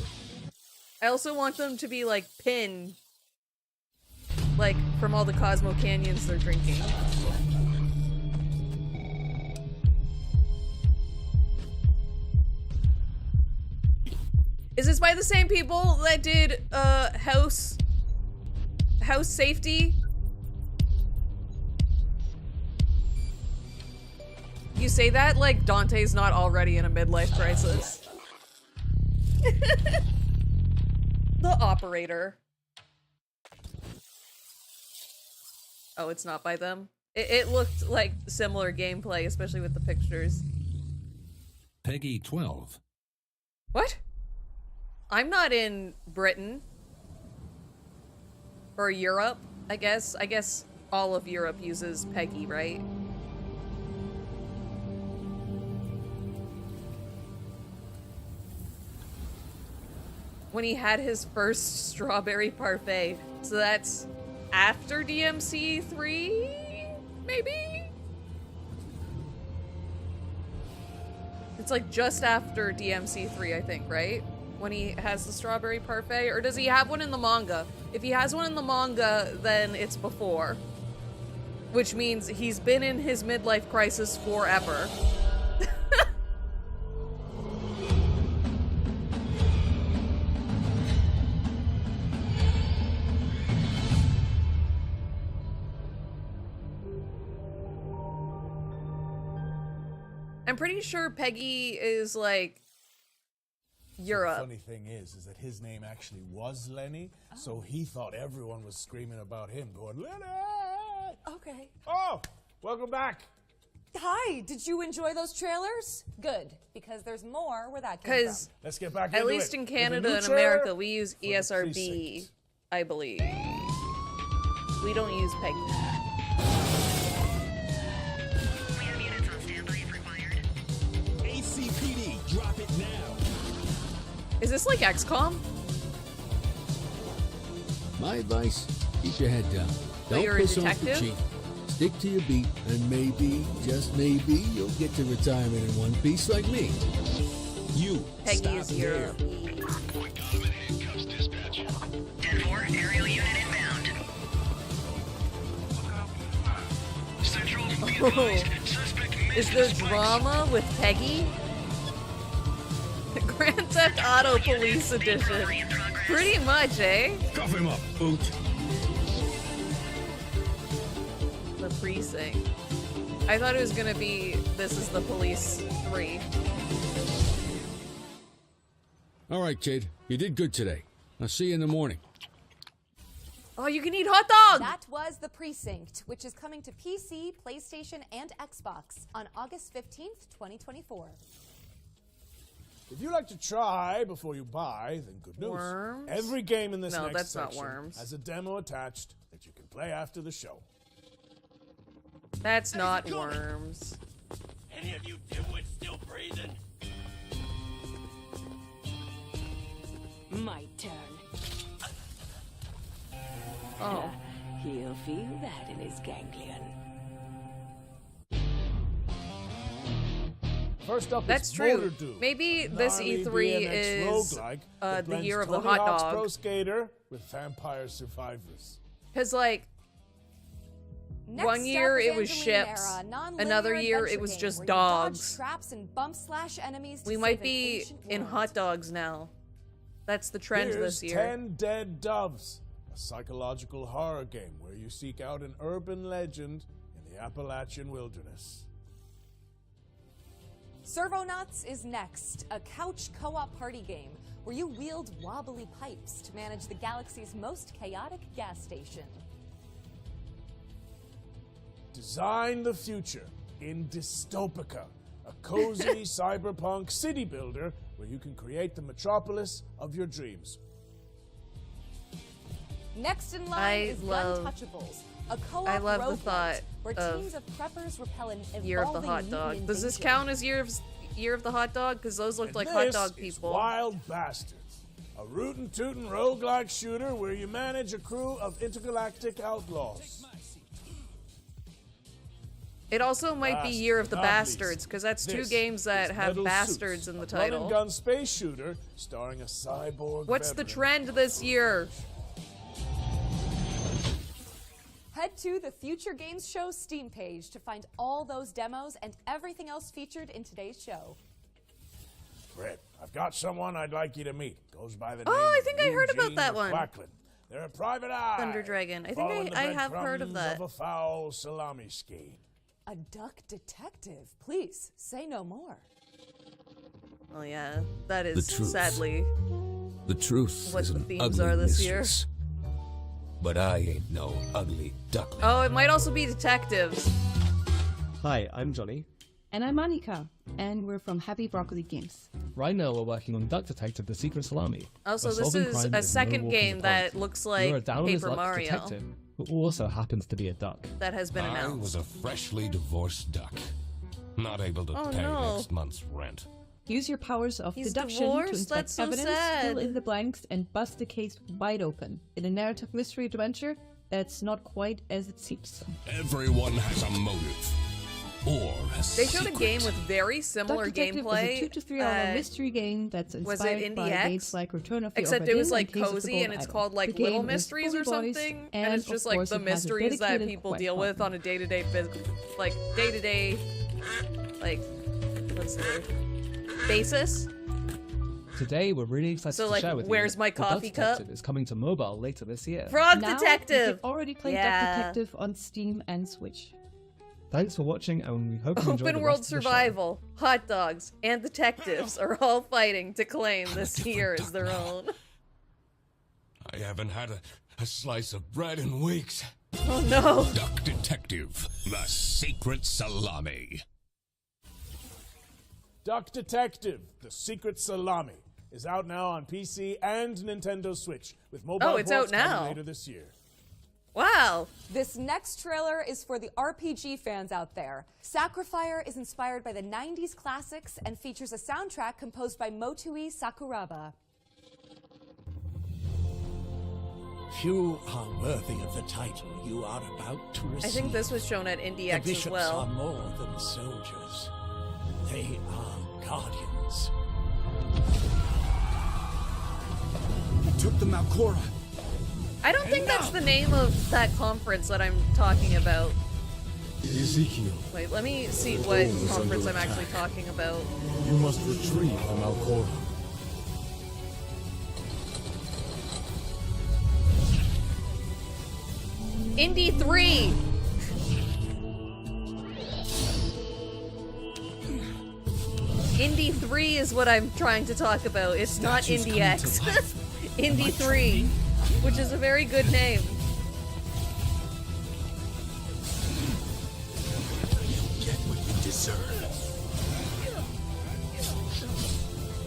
I also want them to be like Pin, like from all the Cosmo Canyons they're drinking. Is this by the same people that did House Safety? You say that like Dante's not already in a midlife crisis. The operator. Oh, it's not by them? It looked like similar gameplay, especially with the pictures. Peggy 12. What? I'm not in Britain. Or Europe, I guess. I guess all of Europe uses Peggy, right? When he had his first strawberry parfait. So that's after DMC 3, maybe? It's like just after DMC 3, I think, right? When he has the strawberry parfait? Or does he have one in the manga? If he has one in the manga, then it's before. Which means he's been in his midlife crisis forever. I'm pretty sure Peggy is like Europe. The funny thing is that his name actually was Lenny, so he thought everyone was screaming about him, going, Lenny! Okay. Oh, welcome back. Hi, did you enjoy those trailers? Good, because there's more where that came from. Because let's get back at least in Canada and America, we use ESRB, I believe. We don't use Peggy. ACPD, drop it now. Is this like XCOM? My advice, keep your head down. So Don't you're a piss off the detective? chief. Stick to your beat, and maybe, just maybe, you'll get to retirement in one piece like me. You, Peggy is stop Europe. there. 10-4, aerial unit inbound. Central, be advised, suspect Is there drama with Peggy? Grand Theft Auto Police Edition. Pretty much, eh? Cuff him up, boot. The precinct. I thought it was gonna be This Is the Police 3. All right, kid. You did good today. I'll see you in the morning. Oh, you can eat hot dogs! That was The Precinct, which is coming to PC, PlayStation, and Xbox on August 15th, 2024. If you like to try before you buy, then good news. Worms? Every game in this No, next that's not section Worms. has a demo attached that you can play after the show. That's not Worms. Any of you dimwits still breathing? My turn. Oh. He'll feel that in his ganglion. First up, That's is true. Motor Dude. Maybe this Gnarly E3 BMX is roguelike the that blends year of the Tony hot Hawk's dog. Pro Skater with Vampire Survivors. Because, like, Next one year up is it was Angelina ships, Era, a non-linear another year adventure it was game just where you dodge dogs. traps and bump slash enemies to We save might an be ancient in world. hot dogs now. That's the trend Here's this year. 10 Dead Doves, a psychological horror game where you seek out an urban legend in the Appalachian wilderness. Servonauts is next, a couch co-op party game where you wield wobbly pipes to manage the galaxy's most chaotic gas station. Design the future in Dystopica, a cozy cyberpunk city builder where you can create the metropolis of your dreams. Next in line is Untouchables, a co-op I love the roguelite thought where of teams of preppers repel an Year of the evolving Hot Dog. mutant Does this invasion. count as Year of the Hot Dog? Because those looked like hot This dog is people. Wild Bastards, a rootin' tootin' roguelike shooter where you manage a crew of intergalactic outlaws. It also might be Year of the not Bastards, least, because that's two this games that is have Metal bastards Suits, in the a run-and title. gun space shooter starring a cyborg What's the veteran. trend this year? Head to the Future Games Show Steam page to find all those demos and everything else featured in today's show. Brett, I've got someone I'd like you to meet. Goes by the name I of think I heard about Eugene that one. McLachlan. They're a private eye. Thunder Dragon. I following think the I have heard of breadcrumbs that. Of a foul salami scheme. A duck detective. Please, say no more. Oh yeah, that is The truth. sadly The truth what is the an themes ugly are this year. mistress. But I ain't no ugly duckling. Oh, it might also be detectives. Hi, I'm Johnny. And I'm Annika, and we're from Happy Broccoli Games. Right now we're working on Duck Detective: The Secret Salami. Also, where this solving is crime a is no second walk in game the that park. looks like You're a down on his Paper luck Mario. detective who also happens to be a duck. That has been I announced. was a freshly divorced duck, not able to Oh, pay no. next month's rent. Use your powers of He's deduction divorced? to inspect That's so evidence, sad. fill in the blanks, and bust the case wide open in a narrative mystery adventure that's not quite as it seems. Everyone has a motive. Or a They showed a secret. game with very similar Duck Detective gameplay. is a 2 to 3 hour at- mystery game that's was it inspired by Indie X? games like Return of the Except Obra it was Dinn like and Tales of the cozy Gold and it's Idol. called like The Little game is Mysteries or fully voiced, something, and and it's of just like course the it has a mysteries that dedicated people quest deal with button. on a day-to-day, like day-to-day, like what's the word? Basis. Today we're really excited So, to like, share with where's you my that Duck coffee cup? Detective is coming to mobile later this year. Frog Now, Detective. You can already play Yeah. Duck Detective on Steam and Switch. Thanks for watching, and we hope you enjoy the Open rest world of the show. survival, hot dogs, and detectives are all fighting to claim this year as their own. I haven't had a slice of bread in weeks. Oh no! Duck Detective: The Secret Salami. Duck Detective: The Secret Salami is out now on PC and Nintendo Switch, with mobile Oh, it's ports out now. coming later this year. Wow! This next trailer is for the RPG fans out there. Sacrifier is inspired by the 90s classics and features a soundtrack composed by Motui Sakuraba. Few are worthy of the title you are about to receive. I think this was shown at Indie The X as bishops well. are more than soldiers. They are guardians. He took the Malcora. I don't think that's the name of that conference that I'm talking about. Ezekiel, Wait, let me see what Rome is conference under I'm actually attack. talking about. you must retrieve the Malcora. Indie 3! Indie 3 is what I'm trying to talk about. It's not Statues Indie coming X. to life. Indie 3, which is a very good name. Get what you deserve.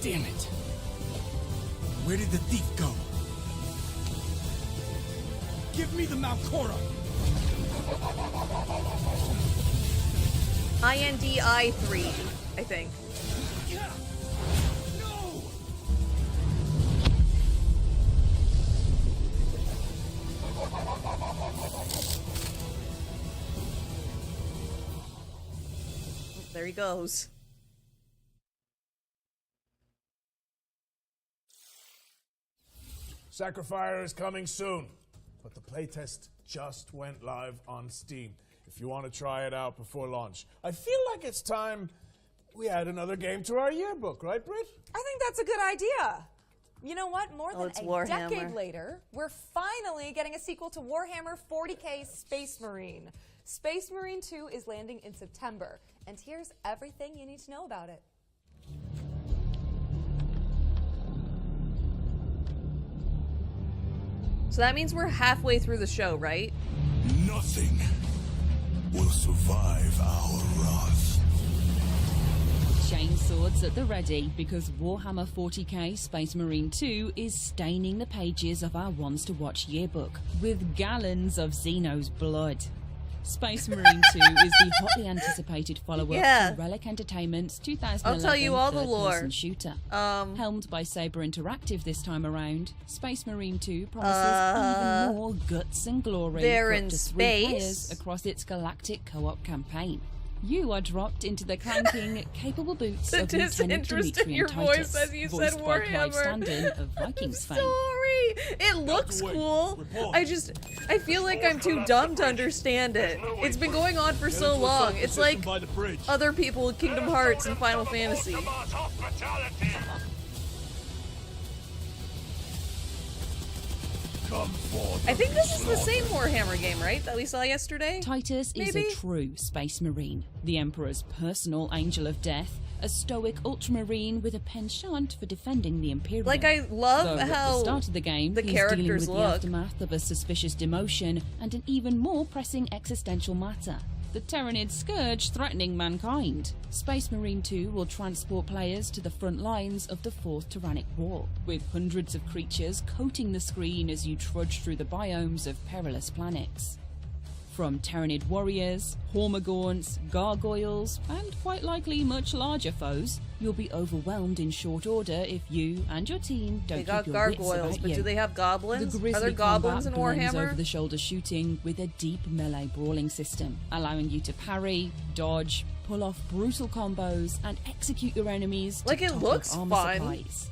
Damn it. Where did the thief go? Give me the Malcora. INDI 3, I think. No! There he goes. Sacrifier is coming soon, but the playtest just went live on Steam. If you want to try it out before launch, I feel like it's time we add another game to our yearbook, right, Britt? I think that's a good idea. You know what? More than it's a Warhammer. decade later, we're finally getting a sequel to Warhammer 40k Space Marine. Space Marine 2 is landing in September, and here's everything you need to know about it. So that means we're halfway through the show, right? Nothing will survive our wrath. Chainswords at the ready, because Warhammer 40k Space Marine 2 is staining the pages of our Ones to Watch yearbook with gallons of Xeno's blood. Space Marine 2 is the hotly anticipated follow-up to Relic Entertainment's 2011 I'll tell you all the lore. third-person shooter. Helmed by Saber Interactive this time around, Space Marine 2 promises even more guts and glory they're for in up to 3 space. players across its galactic co-op campaign. You are dropped into the clanking, capable boots The of Lieutenant disinterest in Demetrian your Titus, voice as you voiced said by Clive Warhammer. Standen of Vikings fame. Sorry, it looks cool. I feel like I'm too dumb to understand it. It's been going on for so long. It's like other people with Kingdom Hearts and Final Fantasy. I think this is the same Warhammer game, right? That we saw yesterday? Titus is a true space marine, the Emperor's personal angel of death, a stoic ultramarine with a penchant for defending the Imperium. Like, I love Though how at the start of the game, the he's dealing characters with look. the aftermath of a suspicious demotion and an even more pressing existential matter: the Terranid scourge threatening mankind. Space Marine 2 will transport players to the front lines of the Fourth Tyrannic War, with hundreds of creatures coating the screen as you trudge through the biomes of perilous planets. From Terranid warriors, Hormagaunts, gargoyles, and quite likely much larger foes, you'll be overwhelmed in short order if you and your team don't They keep got your gargoyles, wits about but you. do they have goblins? The Are grisly there goblins in combat blends Warhammer? over-the-shoulder shooting with a deep melee brawling system, allowing you to parry, dodge, pull off brutal combos, and execute your enemies Like, to it top up looks armor fun. supplies.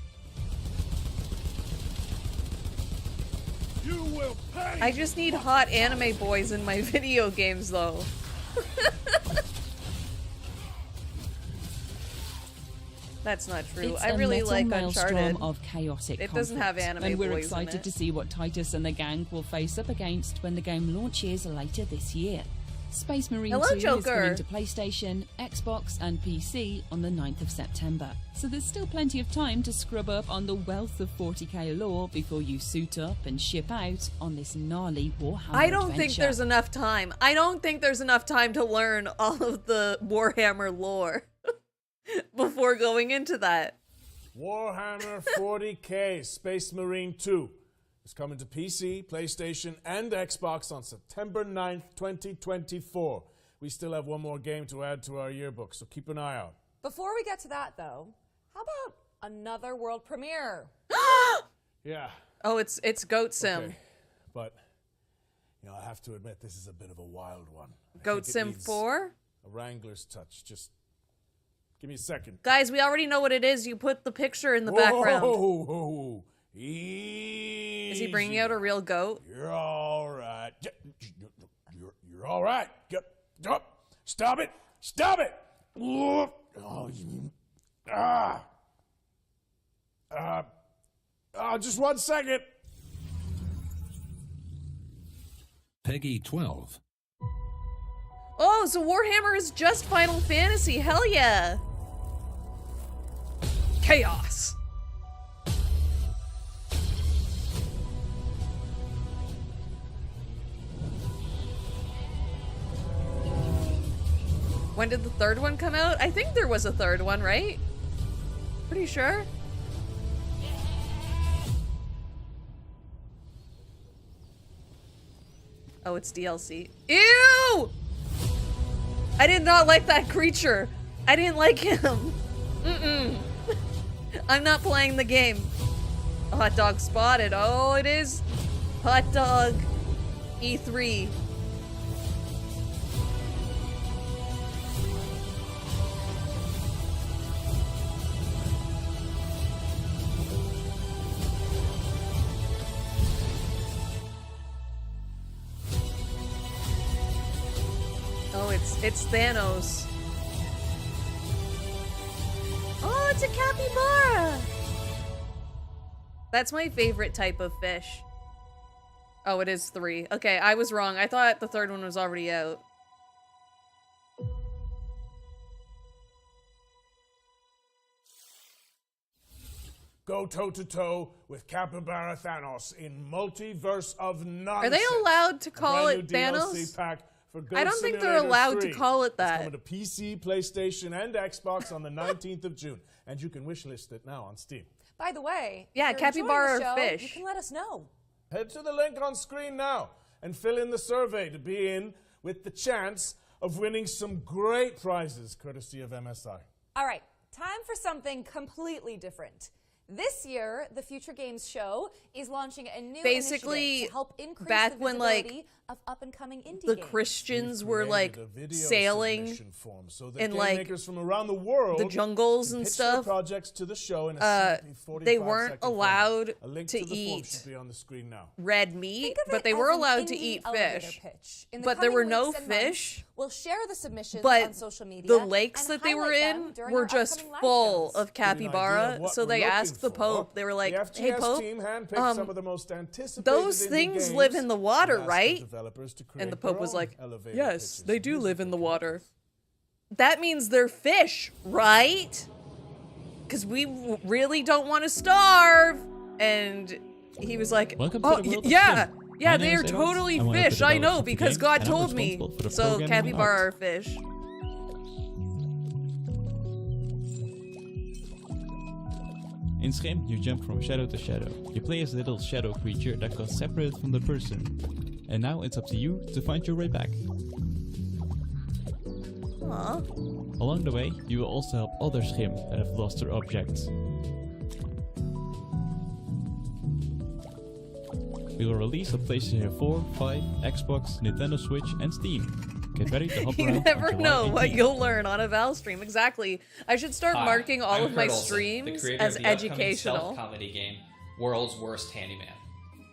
You will pay. I just need hot anime boys in my video games, though. That's not true. It's I a really metal like maelstrom Uncharted. of chaotic It doesn't have conflict, anime and we're boys in excited it. to see what Titus and the gang will face up against when the game launches later this year. Space Marine Hello, 2 is Joker. coming to PlayStation, Xbox, and PC on the 9th of September, so there's still plenty of time to scrub up on the wealth of 40k lore before you suit up and ship out on this gnarly Warhammer I don't think adventure. there's enough time. I don't think there's enough time to learn all of the Warhammer lore before going into that. Warhammer 40k Space Marine 2 is coming to PC, PlayStation, and Xbox on September 9th, 2024. We still have one more game to add to our yearbook, so keep an eye out. Before we get to that, though, how about another world premiere? Yeah. Oh, it's Goat Sim. Okay. But, you know, I have to admit, this is a bit of a wild one. Goat Sim 4? A Wrangler's touch. Just give me a second. Guys, we already know what it is. You put the picture in the background. Whoa. Easy. Is he bringing out a real goat? You're all right. You're all right. Stop it. Stop it. Oh, just 1 second. Peggy 12. Oh, so Warhammer is just Final Fantasy. Hell yeah. Chaos. When did the third one come out? I think there was a third one, right? Pretty sure. Oh, it's DLC. Ew! I did not like that creature. I didn't like him. Mm-mm. I'm not playing the game. Hot dog spotted. Oh, it is Hot Dog E3. Oh, it's Thanos. Oh, it's a capybara. That's my favorite type of fish. Oh, it is 3. Okay, I was wrong. I thought the third one was already out. go toe-to-toe with Capybara Thanos in Multiverse of Nonsense. Are they allowed to call A it brand new Thanos? DLC pack for Goat I don't think they're Simulator allowed 3. to call it that. It's coming to PC, PlayStation, and Xbox on the 19th of June, and you can wishlist it now on Steam. By the way, yeah, if you're enjoying capybara the or show, fish. You can let us know. Head to the link on screen now and fill in the survey to be in with the chance of winning some great prizes courtesy of MSI. All right, time for something completely different. This year, the Future Games Show is launching a new initiative to help increase back the when, visibility of up-and-coming indie the games. Christians were like sailing so in game like makers from around the world the jungles and pitch stuff. their projects to the show in a they weren't 45-second allowed format. A link to the form eat should be on the screen now. red meat, Think of but it they as were an allowed to indie eat elevator fish. pitch. In the But there were coming no weeks and months, fish. We'll share the submissions But on social media. the lakes and that they were highlight them in during were our just upcoming live full shows. of capybara. what So we're they looking asked the for. Pope. They were like, The "Hey FGS Pope, team handpicked some of the most anticipated those indie things games live in the water, and asked the right?" developers to And the create Pope their was own like, elevator "Yes, pitches. they do live in the water." That means they're fish, right? Because we really don't want to starve. And he was like, Welcome to "Oh, the world of yeah, Skin. yeah, My they name are is Eros. totally I'm one of the fish. I know developers of the because game, God and I'm told me." responsible for the So programming and capybara art. are fish. In Scrim, you jump from shadow to shadow. You play as a little shadow creature that got separated from the person. And now it's up to you to find your way back. Aww. Along the way, you will also help other Scrim that have lost their objects. We will release on PlayStation 4, 5, Xbox, Nintendo Switch, and Steam. Get ready to hop You around. never on July know what 18th. you'll learn on a Val stream. Exactly. I should start Hi, marking all I'm of my Kurt Olsen, the streams creator as of the upcoming educational. stealth comedy game, World's Worst Handyman.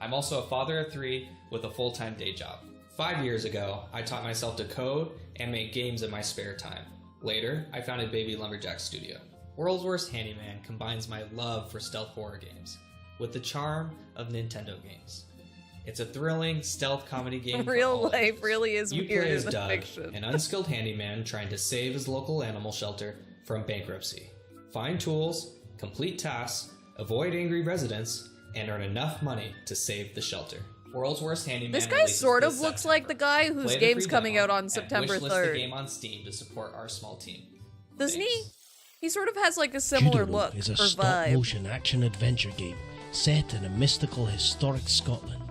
I'm also a father of 3 with a full-time day job. 5 years ago, I taught myself to code and make games in my spare time. Later, I founded Baby Lumberjack Studio. World's Worst Handyman combines my love for stealth horror games with the charm of Nintendo games. It's a thrilling stealth comedy game. Real for all life ages. really is You weird play as in Doug, fiction. an unskilled handyman trying to save his local animal shelter from bankruptcy. Find tools, complete tasks, avoid angry residents, and earn enough money to save the shelter. World's Worst Handyman. This guy releases sort of this looks September. like the guy whose Play the game's free coming demo out on and September wishlist 3rd. the game on Steam to support our small team. Doesn't he? He sort of has like a similar Judo look is or a vibe. stop-motion action-adventure game set in a mystical, historic Scotland.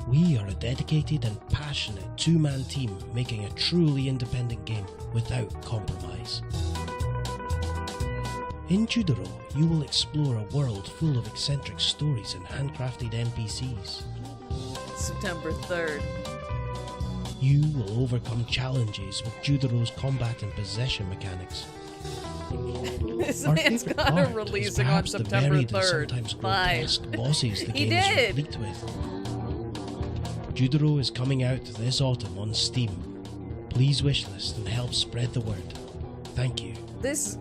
We are a dedicated and passionate two-man team making a truly independent game without compromise. In Judoro, you will explore a world full of eccentric stories and handcrafted NPCs. September 3rd. You will overcome challenges with Judoro's combat and possession mechanics. This Our man's favorite got part a is releasing on perhaps the September varied and 3rd. sometimes grotesque bosses the He game is did. replete with. Judoro is coming out this autumn on Steam. Please wishlist and help spread the word. Thank you. This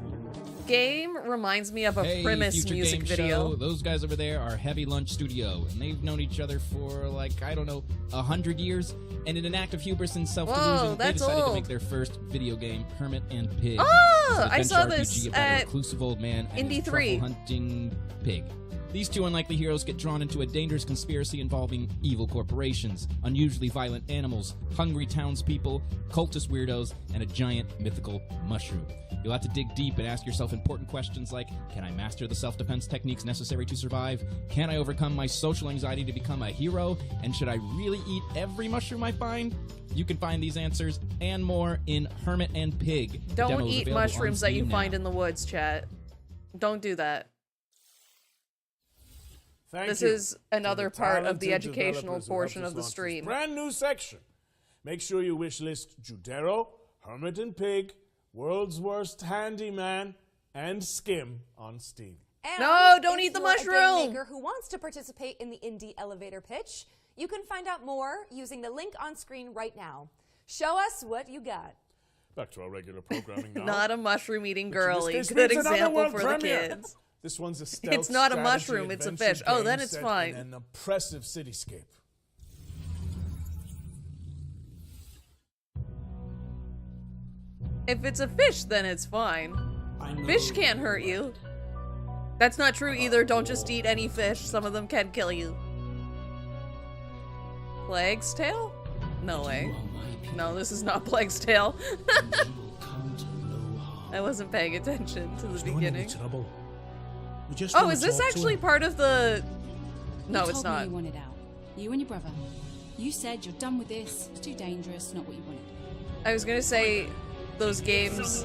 game reminds me of a Hey, Primus Future music Game video. Show. Those guys over there are Heavy Lunch Studio, and they've known each other for, like, I don't know, 100 years. And in an act of hubris and self-delusion, Whoa, they that's decided to old. make their first video game, Hermit and Pig. Oh, It's an I saw adventure this RPG about at a reclusive old man and Indie his 3. truffle-hunting pig. These two unlikely heroes get drawn into a dangerous conspiracy involving evil corporations, unusually violent animals, hungry townspeople, cultist weirdos, and a giant mythical mushroom. You'll have to dig deep and ask yourself important questions like, can I master the self-defense techniques necessary to survive? Can I overcome my social anxiety to become a hero? And should I really eat every mushroom I find? You can find these answers and more in Hermit and Pig. The Don't demo is eat available on mushrooms that you Steam find now. in the woods, chat. Don't do that. Thank This you is another to the part of the talented educational developers who portion helped of the us launch this stream. brand new section. Make sure you wishlist Judero, Hermit and Pig, World's Worst Handyman, and Skim on Steam. And No, don't if eat the you're a mushroom. game maker who wants to participate in the indie elevator pitch, you can find out more using the link on screen right now. Show us what you got. Back to our regular programming now. Not a mushroom eating Which in this girly. case Good means another example world for premiere. the kids. This one's a stealth It's not a strategy mushroom, it's a adventure fish. Oh, then game it's set fine. in an oppressive cityscape. If it's a fish, then it's fine. Fish can't hurt you. That's not true either. Don't just eat any fish. Some of them can kill you. Plague's Tale? No way. No, this is not Plague's Tale. I wasn't paying attention to the beginning. Oh, is this actually part of the... No, it's not. You wanted out. You and your brother. You said you're done with this. It's too dangerous. Not what you wanted. I was gonna say those games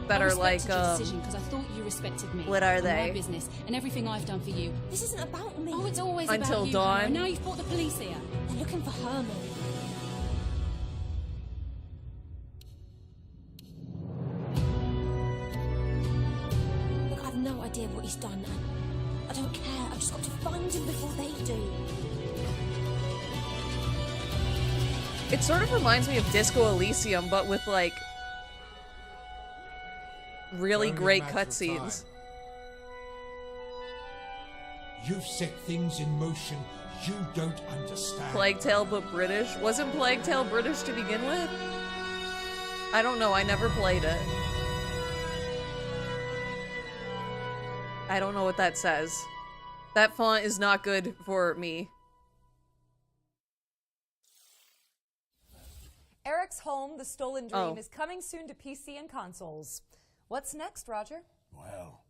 that are like decision because I thought you respected me. What are they? My business and everything I've done for you. This isn't about me. Oh, it's always Until about you. Dawn. Hannah. Now you've brought the police here. They're looking for Herman. Look, I've no idea what he's done. I don't care. I've just got to find him before they do. It sort of reminds me of Disco Elysium, but with like really great cutscenes. You've set things in motion you don't understand. Plague Tale but British? Wasn't Plague Tale British to begin with? I don't know, I never played it. I don't know what that says. That font is not good for me. Eric's Home, The Stolen Dream, is coming soon to PC and consoles. What's next, Roger? Well,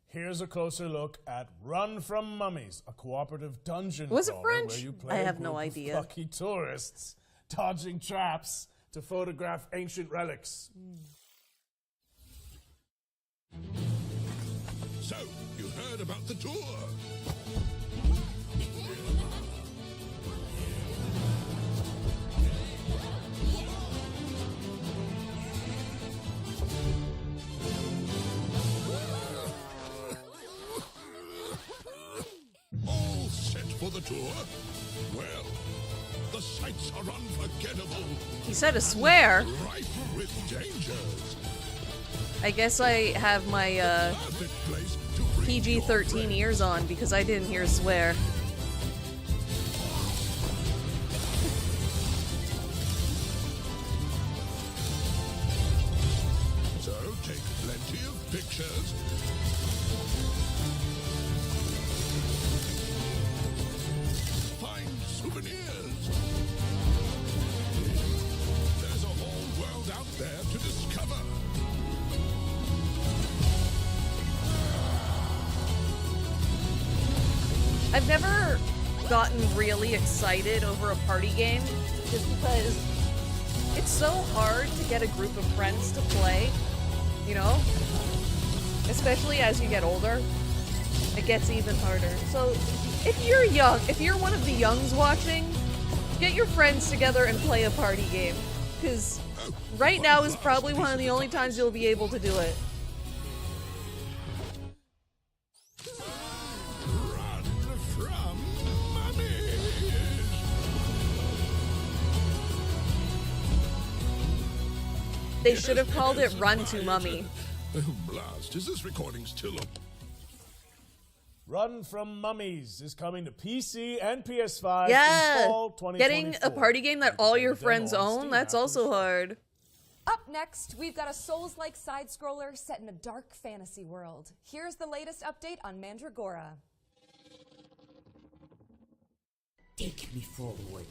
here's a closer look at Run from Mummies, a cooperative dungeon Was it crawler French? where you play I a have no group of idea. lucky tourists dodging traps to photograph ancient relics. So, you heard about the tour? All set for the tour? Well, the sights are unforgettable. He said to swear. Rife with dangers. I guess I have my PG-13 ears on because I didn't hear swear. So take plenty of pictures. Find souvenirs. There's a whole world out there to discover. I've never gotten really excited over a party game just because it's so hard to get a group of friends to play, you know? Especially as you get older, it gets even harder. So if you're young, if you're one of the youngs watching, get your friends together and play a party game. Because right now is probably one of the only times you'll be able to do it. They should have called it Run to Mummy. Oh, blast. Is this recording still up? Run from Mummies is coming to PC and PS5 in Yeah, fall 2024. getting a party game that all your friends own, that's also hard. Up next, we've got a Souls-like side-scroller set in a dark fantasy world. Here's the latest update on Mandragora. Take me forward,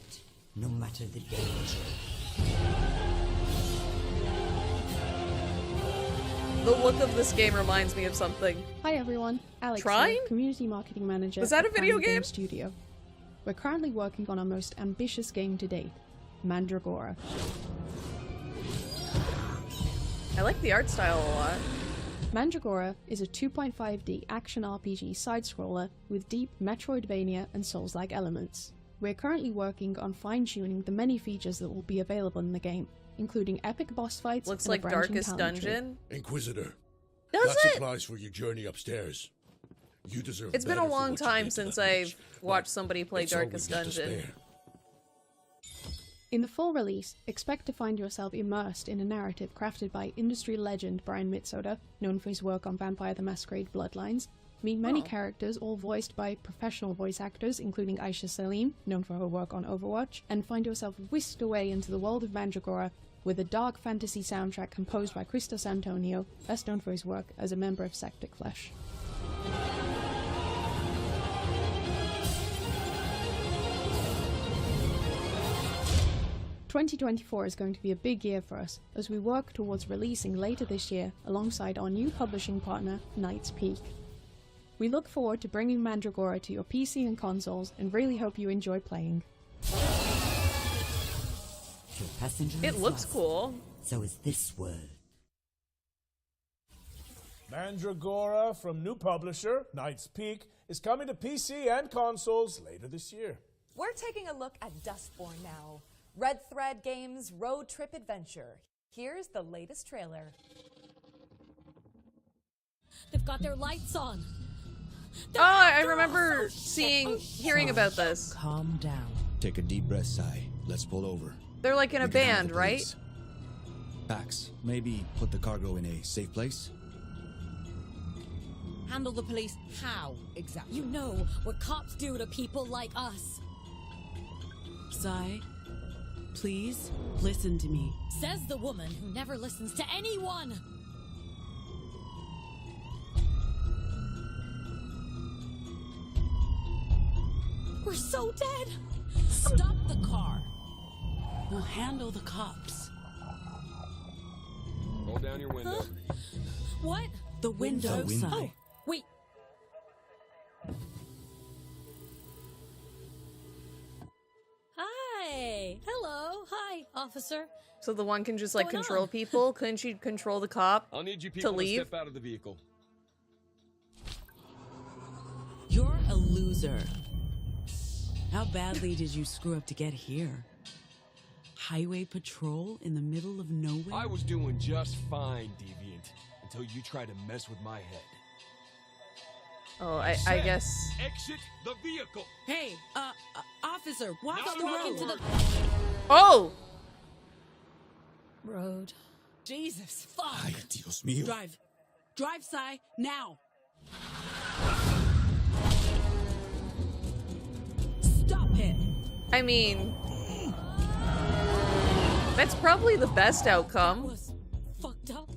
no matter the danger. The look of this game reminds me of something. Hi everyone, Alex Trine? here, Community Marketing Manager Was that at a video Family game? Studio. We're currently working on our most ambitious game to date, Mandragora. I like the art style a lot. Mandragora is a 2.5D action RPG side-scroller with deep Metroidvania and Souls-like elements. We're currently working on fine-tuning the many features that will be available in the game, including epic boss fights. Looks and a like branching Darkest talent tree. Dungeon. Inquisitor. Does got it? supplies for your journey upstairs. You deserve It's been a better for long what you time did to since that I've bitch, watched but somebody play it's all we Darkest got to Dungeon. spare. In the full release, expect to find yourself immersed in a narrative crafted by industry legend Brian Mitsoda, known for his work on Vampire the Masquerade Bloodlines. Meet many characters, all voiced by professional voice actors, including Aisha Salim, known for her work on Overwatch, and find yourself whisked away into the world of Mandragora with a dark fantasy soundtrack composed by Christos Antonio, best known for his work as a member of Sectic Flesh. ...2024 is going to be a big year for us as we work towards releasing later this year alongside our new publishing partner, Knight's Peak. We look forward to bringing Mandragora to your PC and consoles and really hope you enjoy playing. Your passenger It is looks lost. cool. So is this world. Mandragora from new publisher, Knight's Peak, is coming to PC and consoles later this year. We're taking a look at Dustborn now. Red Thread Games' road trip adventure. Here's the latest trailer. They've got their lights on. Oh, I remember hearing about this. Calm down. Take a deep breath, Sai. Let's pull over. They're like in a We can handle band, the right? police. Pax, maybe put the cargo in a safe place? Handle the police how, exactly? You know what cops do to people like us. Sai, please listen to me. Says the woman who never listens to anyone. We're so dead. Stop the car. We'll handle the cops. Roll down your window. Huh? What? The window, Sai. Oh, wait. Hi. Hello. Hi, officer. So the one can just like Going control on? people? Couldn't she control the cop I'll need you people to to leave? step out of the vehicle. You're a loser. How badly did you screw up to get here? Highway patrol in the middle of nowhere? I was doing just fine, Deviant, until you tried to mess with my head. Oh, I Said, guess. Exit the vehicle. Hey, officer, watch Not the another road. Into the Oh! road. Jesus, fuck. Ay, Dios mío. Drive. Drive, Sai, now. Stop it. I mean, that's probably the best outcome. Was fucked up.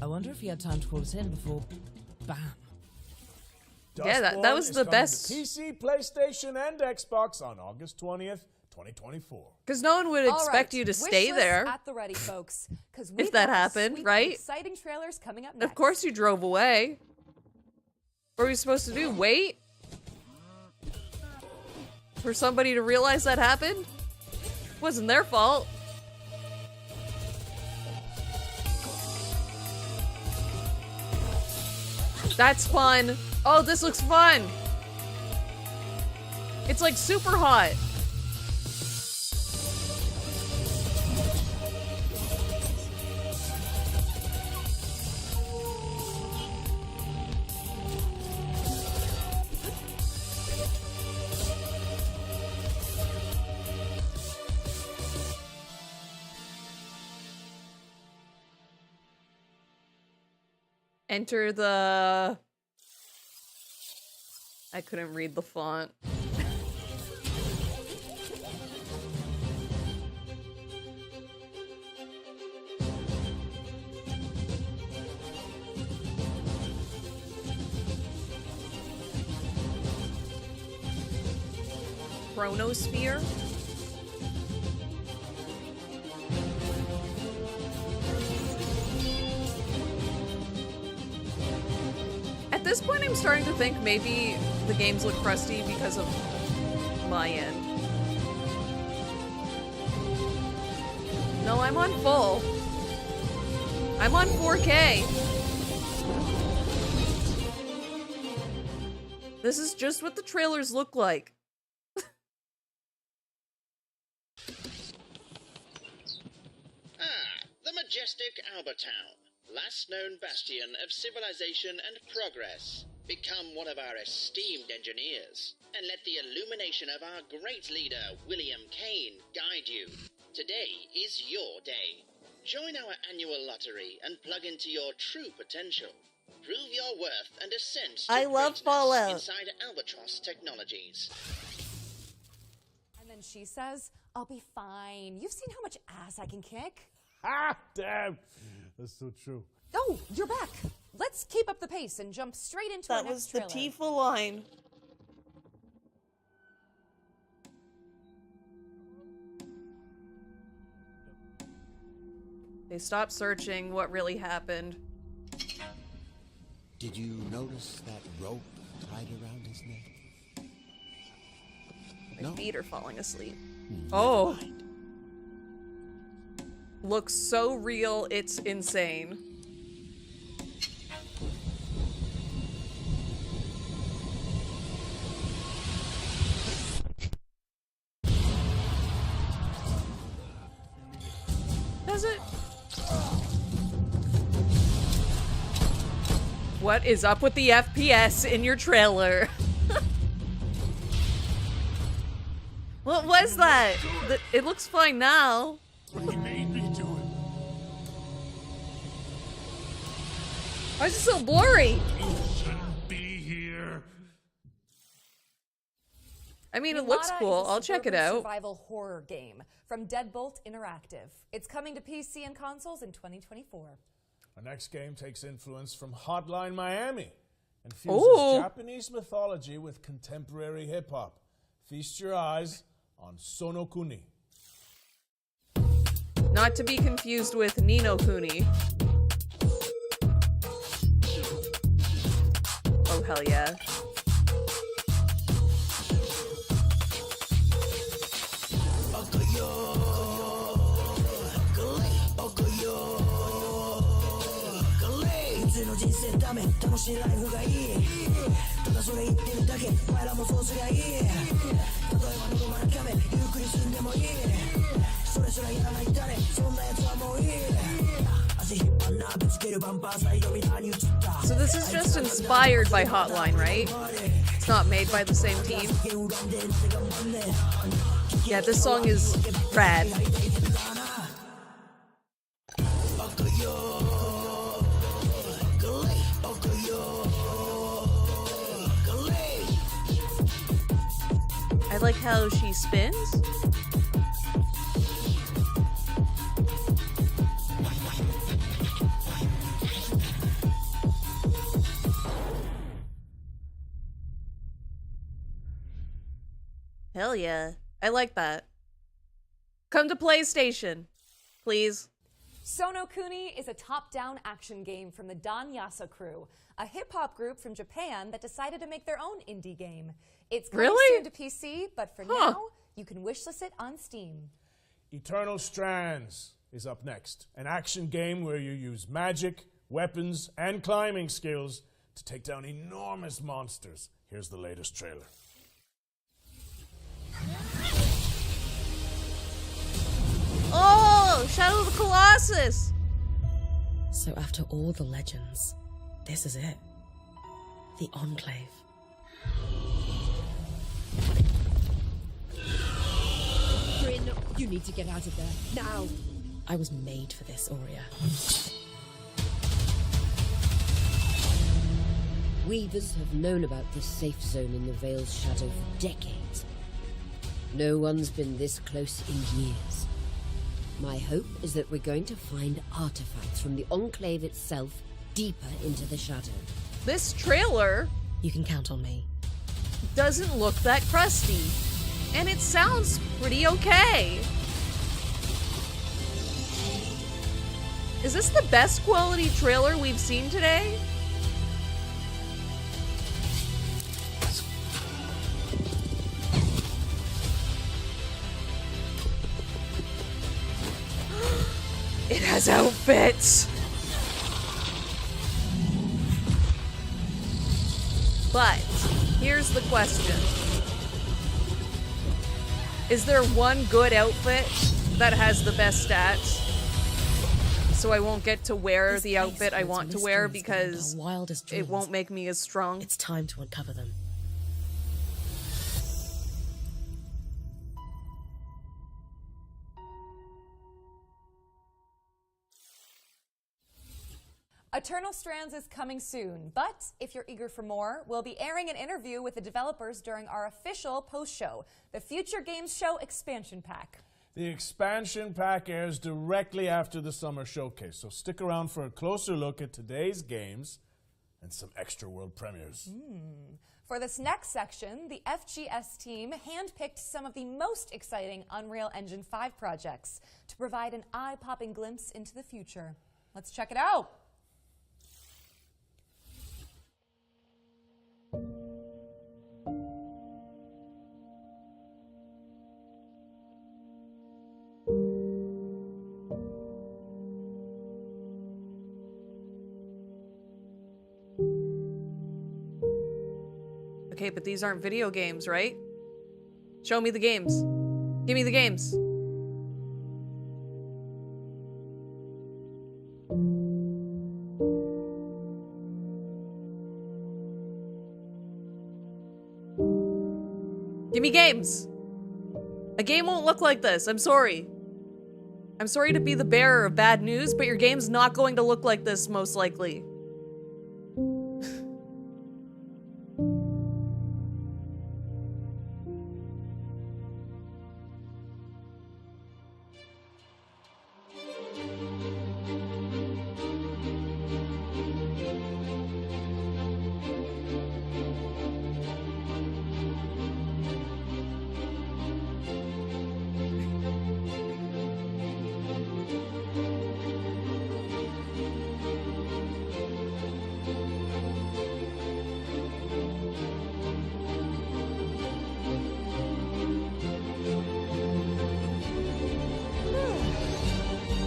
I wonder if he had time to call us in before... Bam. Yeah, that Dustborn was is the coming best. to PC, PlayStation, and Xbox on August 20th, 2024. Because no one would All expect right, you to wish stay lists there. at the ready, folks, because If that happened, right? Exciting trailers coming up next. Of course you drove away. What are we supposed to do? Wait? For somebody to realize that happened? Wasn't their fault. That's fun. Oh, this looks fun. It's like super hot. Enter the... I couldn't read the font. Chronosphere? At this point, I'm starting to think maybe the games look crusty because of my end. No, I'm on full. I'm on 4K. This is just what the trailers look like. The majestic Albertown, last known bastion of civilization and progress. Become one of our esteemed engineers, and let the illumination of our great leader, William Kane, guide you. Today is your day. Join our annual lottery and plug into your true potential. Prove your worth and ascend to I love greatness Fallout. inside Albatross Technologies. And then she says, I'll be fine. You've seen how much ass I can kick. Ah, damn. That's so true. Oh, you're back. let's keep up the pace and jump straight into our That next was the trailer. Tifa line. They stopped searching what really happened. Did you notice that rope tied around his neck? My feet are falling asleep. Oh. Looks so real, it's insane. Does it? What is up with the FPS in your trailer? What was that? It looks fine now. He made me do it. Why is it so blurry? You shouldn't be here. I mean, it looks cool. I'll check it out. Survival horror game from Deadbolt Interactive. It's coming to PC and consoles in 2024. Our next game takes influence from Hotline Miami and fuses Japanese mythology with contemporary hip-hop. Feast your eyes on Sono Kuni. Not to be confused with Nino Kuni. Oh, hell yeah. So this is just inspired by Hotline, right? It's not made by the same team. Yeah, this song is rad. I like how she spins. Hell yeah. I like that. Come to PlayStation, please. Sono Kuni is a top-down action game from the Danyasa crew, a hip-hop group from Japan that decided to make their own indie game. It's coming soon to PC, but for now, you can wishlist it on Steam. Eternal Strands is up next. An action game where you use magic, weapons, and climbing skills to take down enormous monsters. Here's the latest trailer. Oh, Shadow of the Colossus! So after all the legends, this is it. The Enclave. Bryn, you need to get out of there, now! I was made for this, Aurea. Weavers have known about this safe zone in the Vale's shadow for decades. No one's been this close in years. My hope is that we're going to find artifacts from the Enclave itself deeper into the shadow. This trailer... You can count on me. ...doesn't look that crusty. And it sounds pretty okay. Is this the best quality trailer we've seen today? It has outfits! But, here's the question. Is there one good outfit that has the best stats? So I won't get to wear the outfit I want to wear because it won't make me as strong? It's time to uncover them. Eternal Strands is coming soon, but if you're eager for more, we'll be airing an interview with the developers during our official post-show, the Future Games Show Expansion Pack. The expansion pack airs directly after the summer showcase, so stick around for a closer look at today's games and some extra world premieres. For this next section, the FGS team handpicked some of the most exciting Unreal Engine 5 projects to provide an eye-popping glimpse into the future. Let's check it out. Okay, but these aren't video games, right? Show me the games. Give me the games. Give me games. A game won't look like this. I'm sorry. I'm sorry to be the bearer of bad news, but your game's not going to look like this, most likely.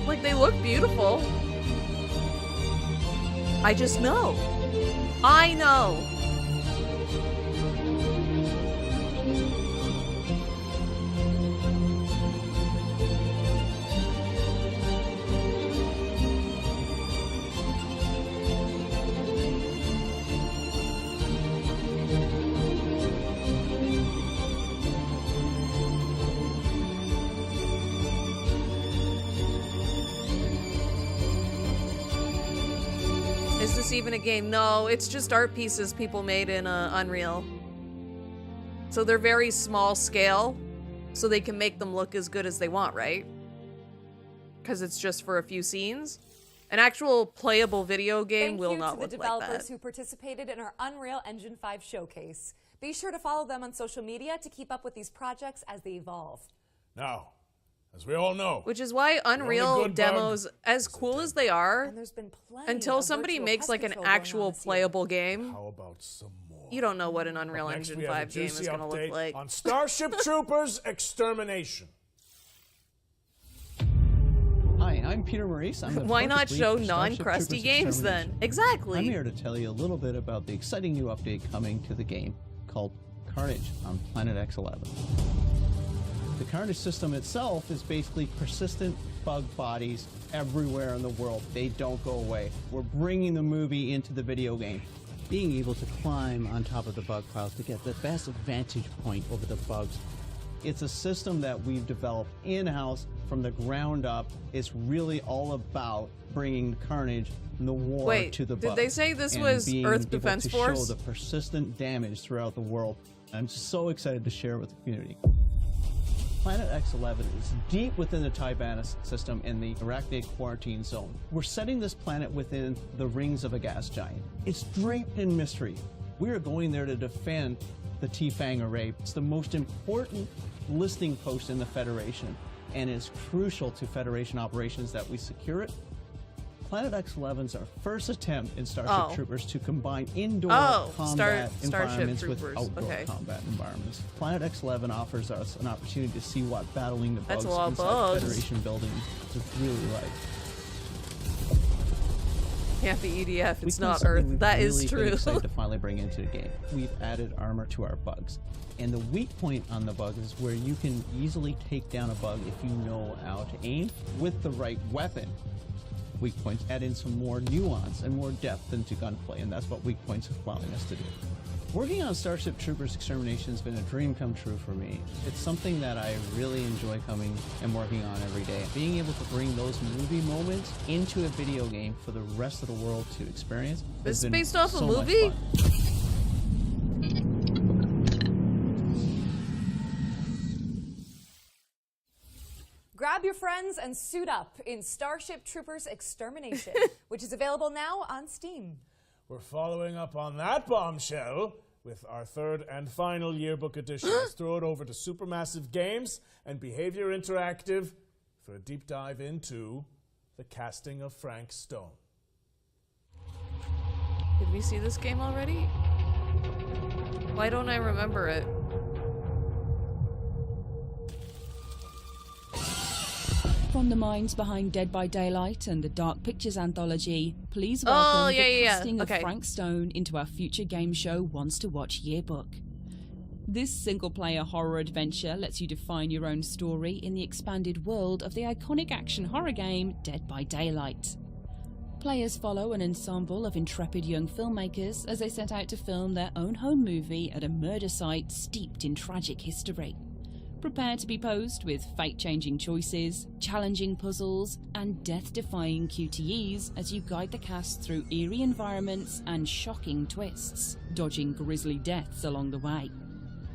Like, they look beautiful. I just know. I know. Is this even a game? No, it's just art pieces people made in Unreal. So they're very small scale, so they can make them look as good as they want, right? Because it's just for a few scenes. An actual playable video game will not look like that. Thank you to the developers who participated in our Unreal Engine 5 showcase. Be sure to follow them on social media to keep up with these projects as they evolve. Now, as we all know, which is why Unreal demos, as cool as they are, until somebody makes like an actual playable game, how about some more? You don't know what an Unreal Engine 5 game is going to look like. On Starship Troopers Extermination. Hi, I'm Peter Maurice. I'm the Why not project lead show for Starship non-crusty Troopers games then? Extermination. Exactly. I'm here to tell you a little bit about the exciting new update coming to the game called Carnage on Planet X11. The Carnage system itself is basically persistent bug bodies everywhere in the world. They don't go away. We're bringing the movie into the video game. Being able to climb on top of the bug piles to get the best vantage point over the bugs. It's a system that we've developed in-house from the ground up. It's really all about bringing Carnage and the war to the bugs. Did they say this and was being Earth able Defense to Force? show the persistent damage throughout the world. I'm so excited to share with the community. Planet X11 is deep within the Tibanus system in the Arachnid Quarantine Zone. We're setting this planet within the rings of a gas giant. It's draped in mystery. We are going there to defend the T-Fang array. It's the most important listening post in the Federation, and it's crucial to Federation operations that we secure it. Planet X11 is our first attempt in Starship Troopers to combine indoor combat environments with outdoor combat environments. Planet X11 offers us an opportunity to see what battling the bugs inside Federation buildings is really like. Can't be EDF, it's not Earth. That is true. Been excited to finally bring into the game. We've added armor to our bugs. And the weak point on the bug is where you can easily take down a bug if you know how to aim with the right weapon. Weak points add in some more nuance and more depth into gunplay, and that's what weak points is allowing us to do. Working on Starship Troopers Extermination has been a dream come true for me. It's something that I really enjoy coming and working on every day. Being able to bring those movie moments into a video game for the rest of the world to experience has been based off so a movie? much fun. Grab your friends and suit up in Starship Troopers Extermination, which is available now on Steam. We're following up on that bombshell with our third and final yearbook edition. Let's throw it over to Supermassive Games and Behavior Interactive for a deep dive into the casting of Frank Stone. Did we see this game already? Why don't I remember it? From the minds behind Dead by Daylight and the Dark Pictures anthology, please welcome the casting of Frank Stone into our future game show Wants to Watch yearbook. This single-player horror adventure lets you define your own story in the expanded world of the iconic action horror game Dead by Daylight. Players follow an ensemble of intrepid young filmmakers as they set out to film their own home movie at a murder site steeped in tragic history. Prepare to be posed with fate-changing choices, challenging puzzles, and death-defying QTEs as you guide the cast through eerie environments and shocking twists, dodging grisly deaths along the way.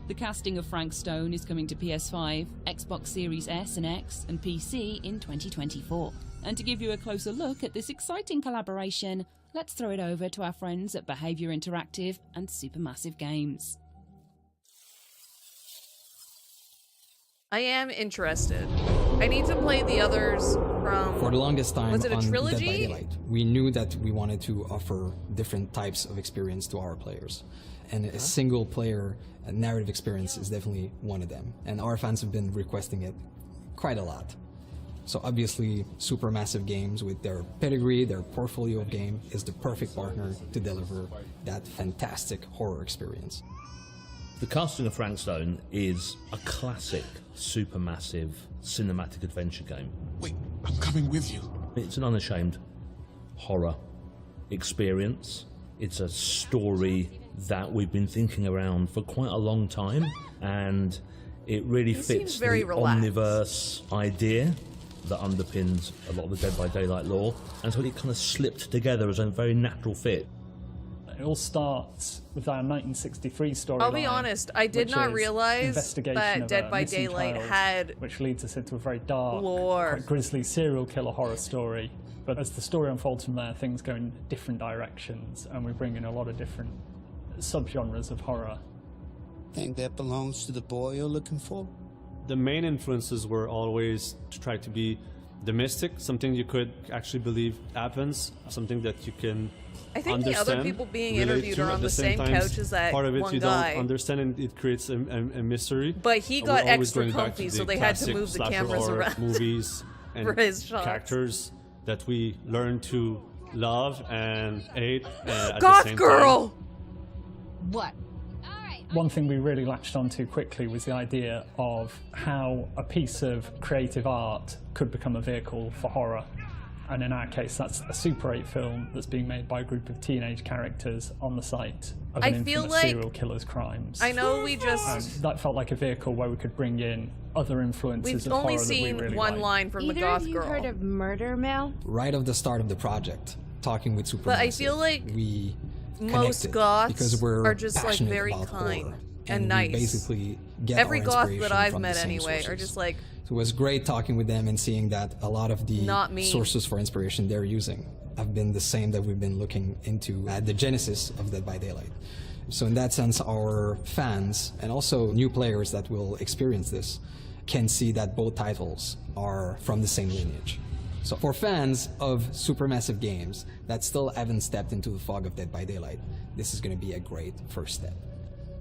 The casting of Frank Stone is coming to PS5, Xbox Series S and X, and PC in 2024. And to give you a closer look at this exciting collaboration, let's throw it over to our friends at Behavior Interactive and Supermassive Games. I am interested. I need to play the others from... For the longest time was it a on trilogy? Dead by Daylight, we knew that we wanted to offer different types of experience to our players. And a single player narrative experience is definitely one of them. And our fans have been requesting it quite a lot. So obviously, Supermassive Games, with their pedigree, their portfolio of game, is the perfect partner to deliver that fantastic horror experience. The casting of Frank Stone is a classic Supermassive cinematic adventure game. Wait, I'm coming with you. It's an unashamed horror experience. It's a story that we've been thinking around for quite a long time, and it really fits the omniverse idea that underpins a lot of the Dead by Daylight lore, and so it kind of slipped together as a very natural fit. It all starts with our 1963 storyline. I'll be honest, I did not realize that Dead by Daylight had which leads us into a very dark, lore. quite grisly serial killer horror story. But as the story unfolds from there, things go in different directions, and we bring in a lot of different subgenres of horror. Think that belongs to the boy you're looking for? The main influences were always to try to be the mystic, something you could actually believe happens, something that you can I think understand, the other people being relate interviewed to, are at on the same same time, couch as that part of it one you guy. don't understand, and it creates a mystery. But he We're got always extra going back comfy, to so the they had to classic move the slasher cameras horror around movies and for his shots. characters that we learn to love and hate at the Goth same girl! time. What? One thing we really latched onto quickly was the idea of how a piece of creative art could become a vehicle for horror. And in our case, that's a Super 8 film that's being made by a group of teenage characters on the site of an infamous serial killer's crimes. I know we just... that felt like a vehicle where we could bring in other influences We've of only horror that we seen really one like. line from the Either goth of you girl. heard of Murder Mill? Right off the start of the project, talking with Supermassive, But I feel like we most connected goths because we're are just like passionate very about kind horror, and we nice. basically get Every our goth that inspiration I've from the met same anyway are sources. just like So it was great talking with them and seeing that a lot of the Not me. sources for inspiration they're using have been the same that we've been looking into at the genesis of Dead by Daylight. So in that sense, our fans and also new players that will experience this can see that both titles are from the same lineage. So for fans of Supermassive Games that still haven't stepped into the fog of Dead by Daylight, this is going to be a great first step.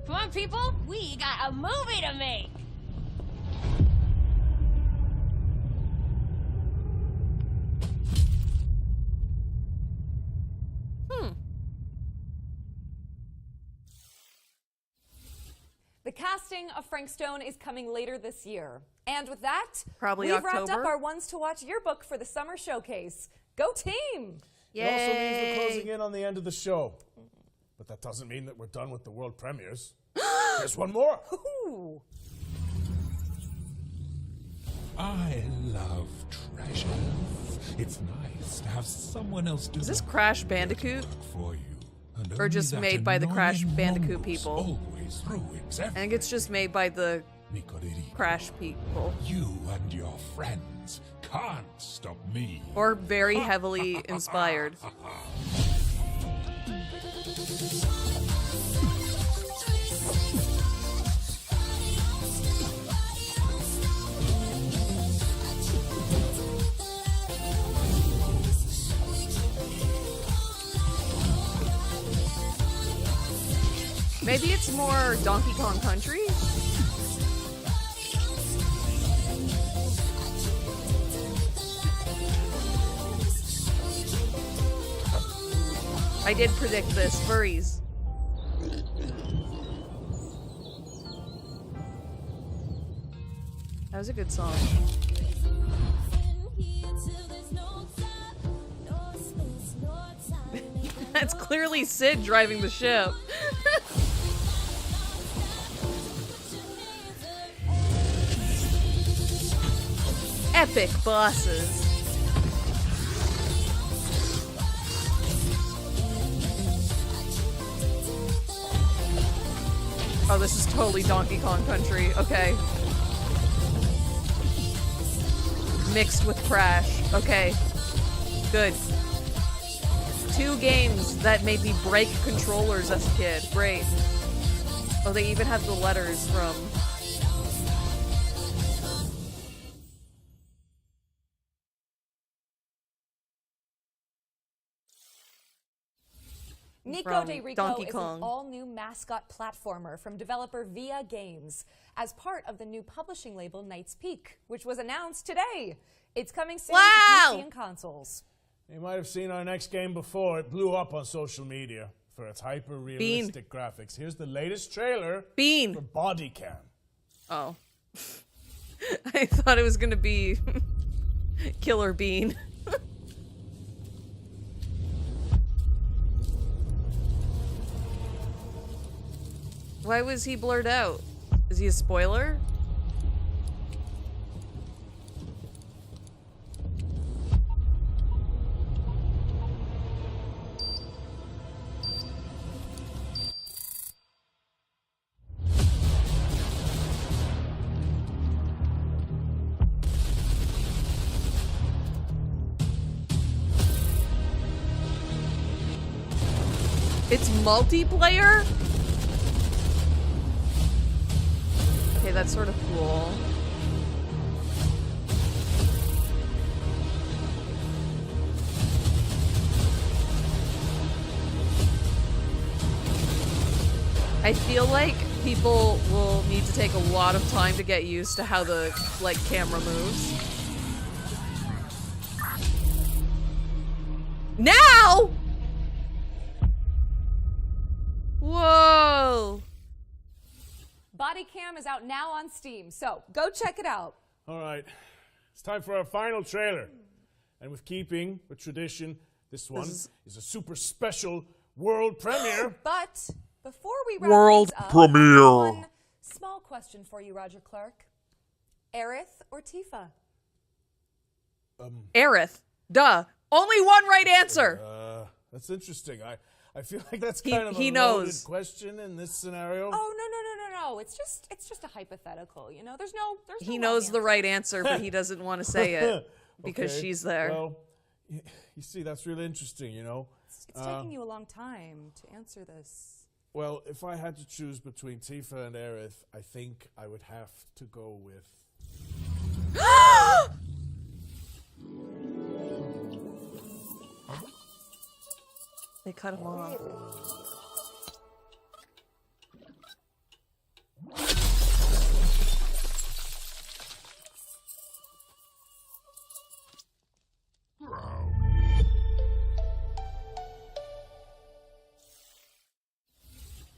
Come on, people, we got a movie to make! The casting of Frank Stone is coming later this year. And with that, Probably we've wrapped up October. our Ones to Watch yearbook for the summer showcase. Go team! It also means we're closing in on the end of the show. But that doesn't mean that we're done with the world premieres. There's one more. Ooh. I love treasures. It's nice to have someone else do Is this Crash Bandicoot? for you. And Or only just that made by the Crash annoying Bandicoot mongoose people? always ruins I think it's just made by the Crash people. You and your friends can't stop me. Or very heavily inspired. Maybe it's more Donkey Kong Country? I did predict this. Furries. That was a good song. That's clearly Sid driving the ship. Epic bosses. Oh, this is totally Donkey Kong Country. Okay. Mixed with Crash. Okay. Good. 2 games that made me break controllers as a kid. Great. Oh, they even have the letters from... Nico de Rico Donkey is Kong. an all-new mascot platformer from developer Via Games as part of the new publishing label Knight's Peak, which was announced today. It's coming soon to PC and consoles. You might have seen our next game before. It blew up on social media for its hyper-realistic graphics. Here's the latest trailer for Body Cam. Oh. I thought it was gonna be Killer Bean. Why was he blurred out? Is he a spoiler? It's multiplayer? Okay, that's sort of cool. I feel like people will need to take a lot of time to get used to how the, like, camera moves. Now! Whoa! Body Cam is out now on Steam, so go check it out. All right, it's time for our final trailer. And with keeping with tradition, this one is a super special world premiere. But before we wrap World things up, premiere. one small question for you, Roger Clark. Aerith or Tifa? Aerith. Duh. Only one right answer. That's interesting. I feel like that's kind of a loaded knows. question in this scenario. Oh, no. It's just a hypothetical, you know? There's no He wrong knows the answer. right answer, but he doesn't want to say it because Okay, she's there. Well, you see, that's really interesting, you know? It's taking you a long time to answer this. Well, if I had to choose between Tifa and Aerith, I think I would have to go with... They cut him off.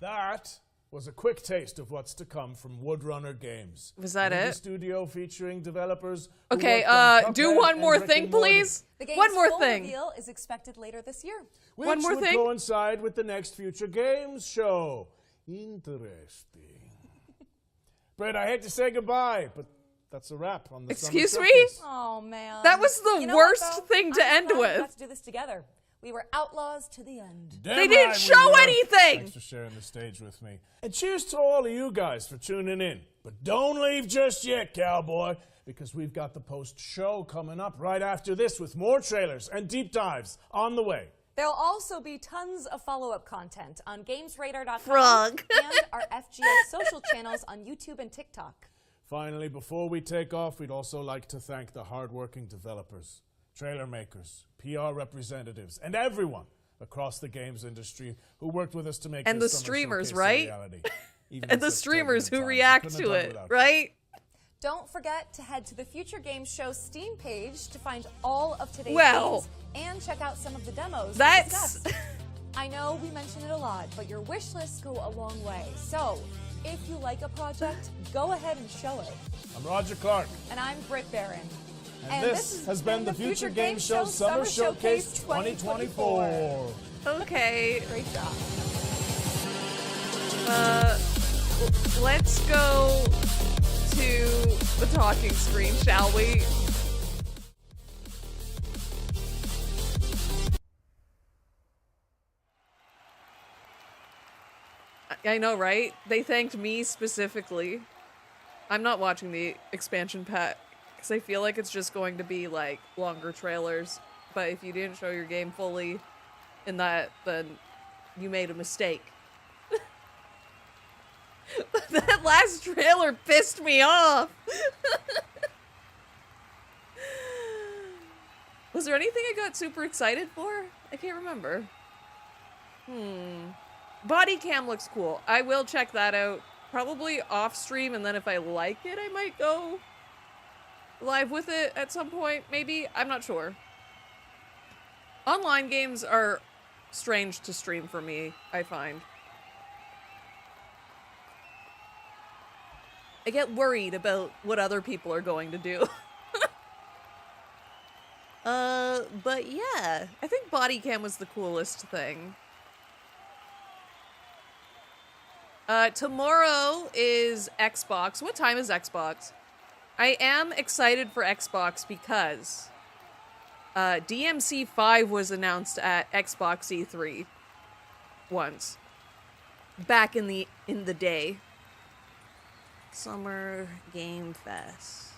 That was a quick taste of what's to come from Woodrunner Games. Was that Indie it? studio featuring developers. Who Okay, worked on do Cuphead one and more Rick thing, and Morty. please. The game's One more full thing. reveal is expected later this year. Which One more would thing. coincide with the next Future Games show. Interesting. Brett, I hate to say goodbye, but that's a wrap on the Excuse Summer me? Showcase. Oh, man. That was the You know worst what, though? thing to I'm end glad we with. got to do this together. We were outlaws to the end. They didn't show anything! Thanks for sharing the stage with me. And cheers to all of you guys for tuning in. But don't leave just yet, cowboy, because we've got the post-show coming up right after this with more trailers and deep dives on the way. There'll also be tons of follow-up content on GamesRadar.com Frog. and our FGS social channels on YouTube and TikTok. Finally, before we take off, we'd also like to thank the hardworking developers, trailer makers, PR representatives, and everyone across the games industry who worked with us to make And this the summer streamers, showcase a right? reality. Even And in the such streamers who turbulent times. react Couldn't to have done it, without right? Don't forget to head to the Future Games Show Steam page to find all of today's Well, games and check out some of the demos that's- we discussed. I know we mention it a lot, but your wish lists go a long way. So, if you like a project, go ahead and show it. I'm Roger Clark. And I'm Britt Barron. And this has been the Future Games Show Summer Showcase 2024. Okay. Great job. Let's go to the talking screen, shall we? I know, right? They thanked me specifically. I'm not watching the expansion pack because I feel like it's just going to be like longer trailers. But if you didn't show your game fully in that, then you made a mistake. That last trailer pissed me off. Was there anything I got super excited for? I can't remember. Body cam looks cool. I will check that out. Probably off stream, and then if I like it, I might go live with it at some point, maybe. I'm not sure. Online games are strange to stream for me, I find. I get worried about what other people are going to do. But yeah, I think body cam was the coolest thing. Tomorrow is Xbox. What time is Xbox? I am excited for Xbox because DMC 5 was announced at Xbox E3 once. Back in the day. Summer Game Fest.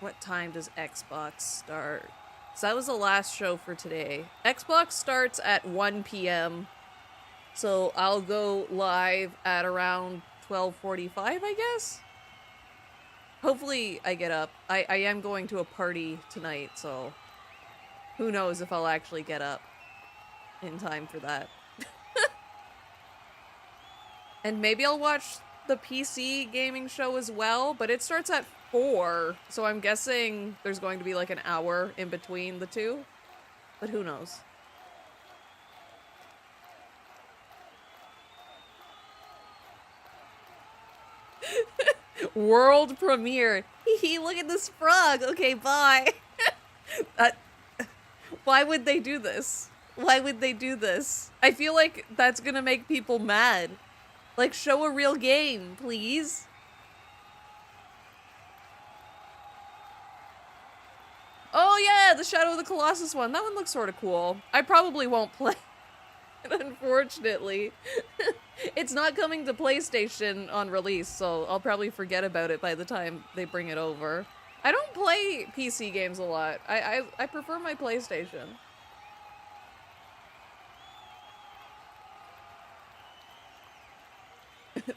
What time does Xbox start? So that was the last show for today. Xbox starts at 1 p.m. So I'll go live at around 12:45, I guess? Hopefully I get up. I am going to a party tonight, so who knows if I'll actually get up in time for that. And maybe I'll watch the PC gaming show as well, but it starts at 4, so I'm guessing there's going to be like an hour in between the two, but who knows. World premiere. Hee, look at this frog. Okay, bye. Why would they do this? Why would they do this? I feel like that's gonna make people mad. Like, show a real game, please. Oh yeah, the Shadow of the Colossus one. That one looks sort of cool. I probably won't play it, unfortunately. It's not coming to PlayStation on release, so I'll probably forget about it by the time they bring it over. I don't play PC games a lot. I prefer my PlayStation.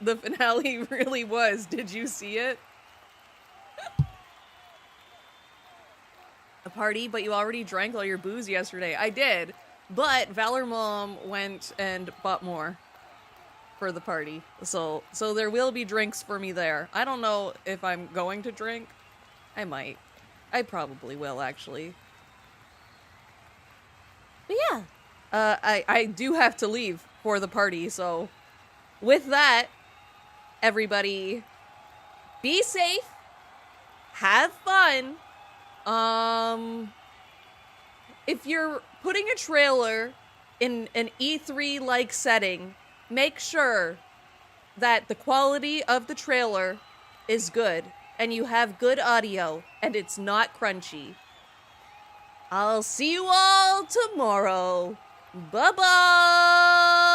The finale really was. Did you see it? A party, but you already drank all your booze yesterday. I did, but Valor Mom went and bought more for the party. So there will be drinks for me there. I don't know if I'm going to drink. I might. I probably will, actually. But yeah, I do have to leave for the party, so with that, everybody, be safe, have fun. If you're putting a trailer in an E3-like setting, make sure that the quality of the trailer is good and you have good audio and it's not crunchy. I'll see you all tomorrow. Bye-bye!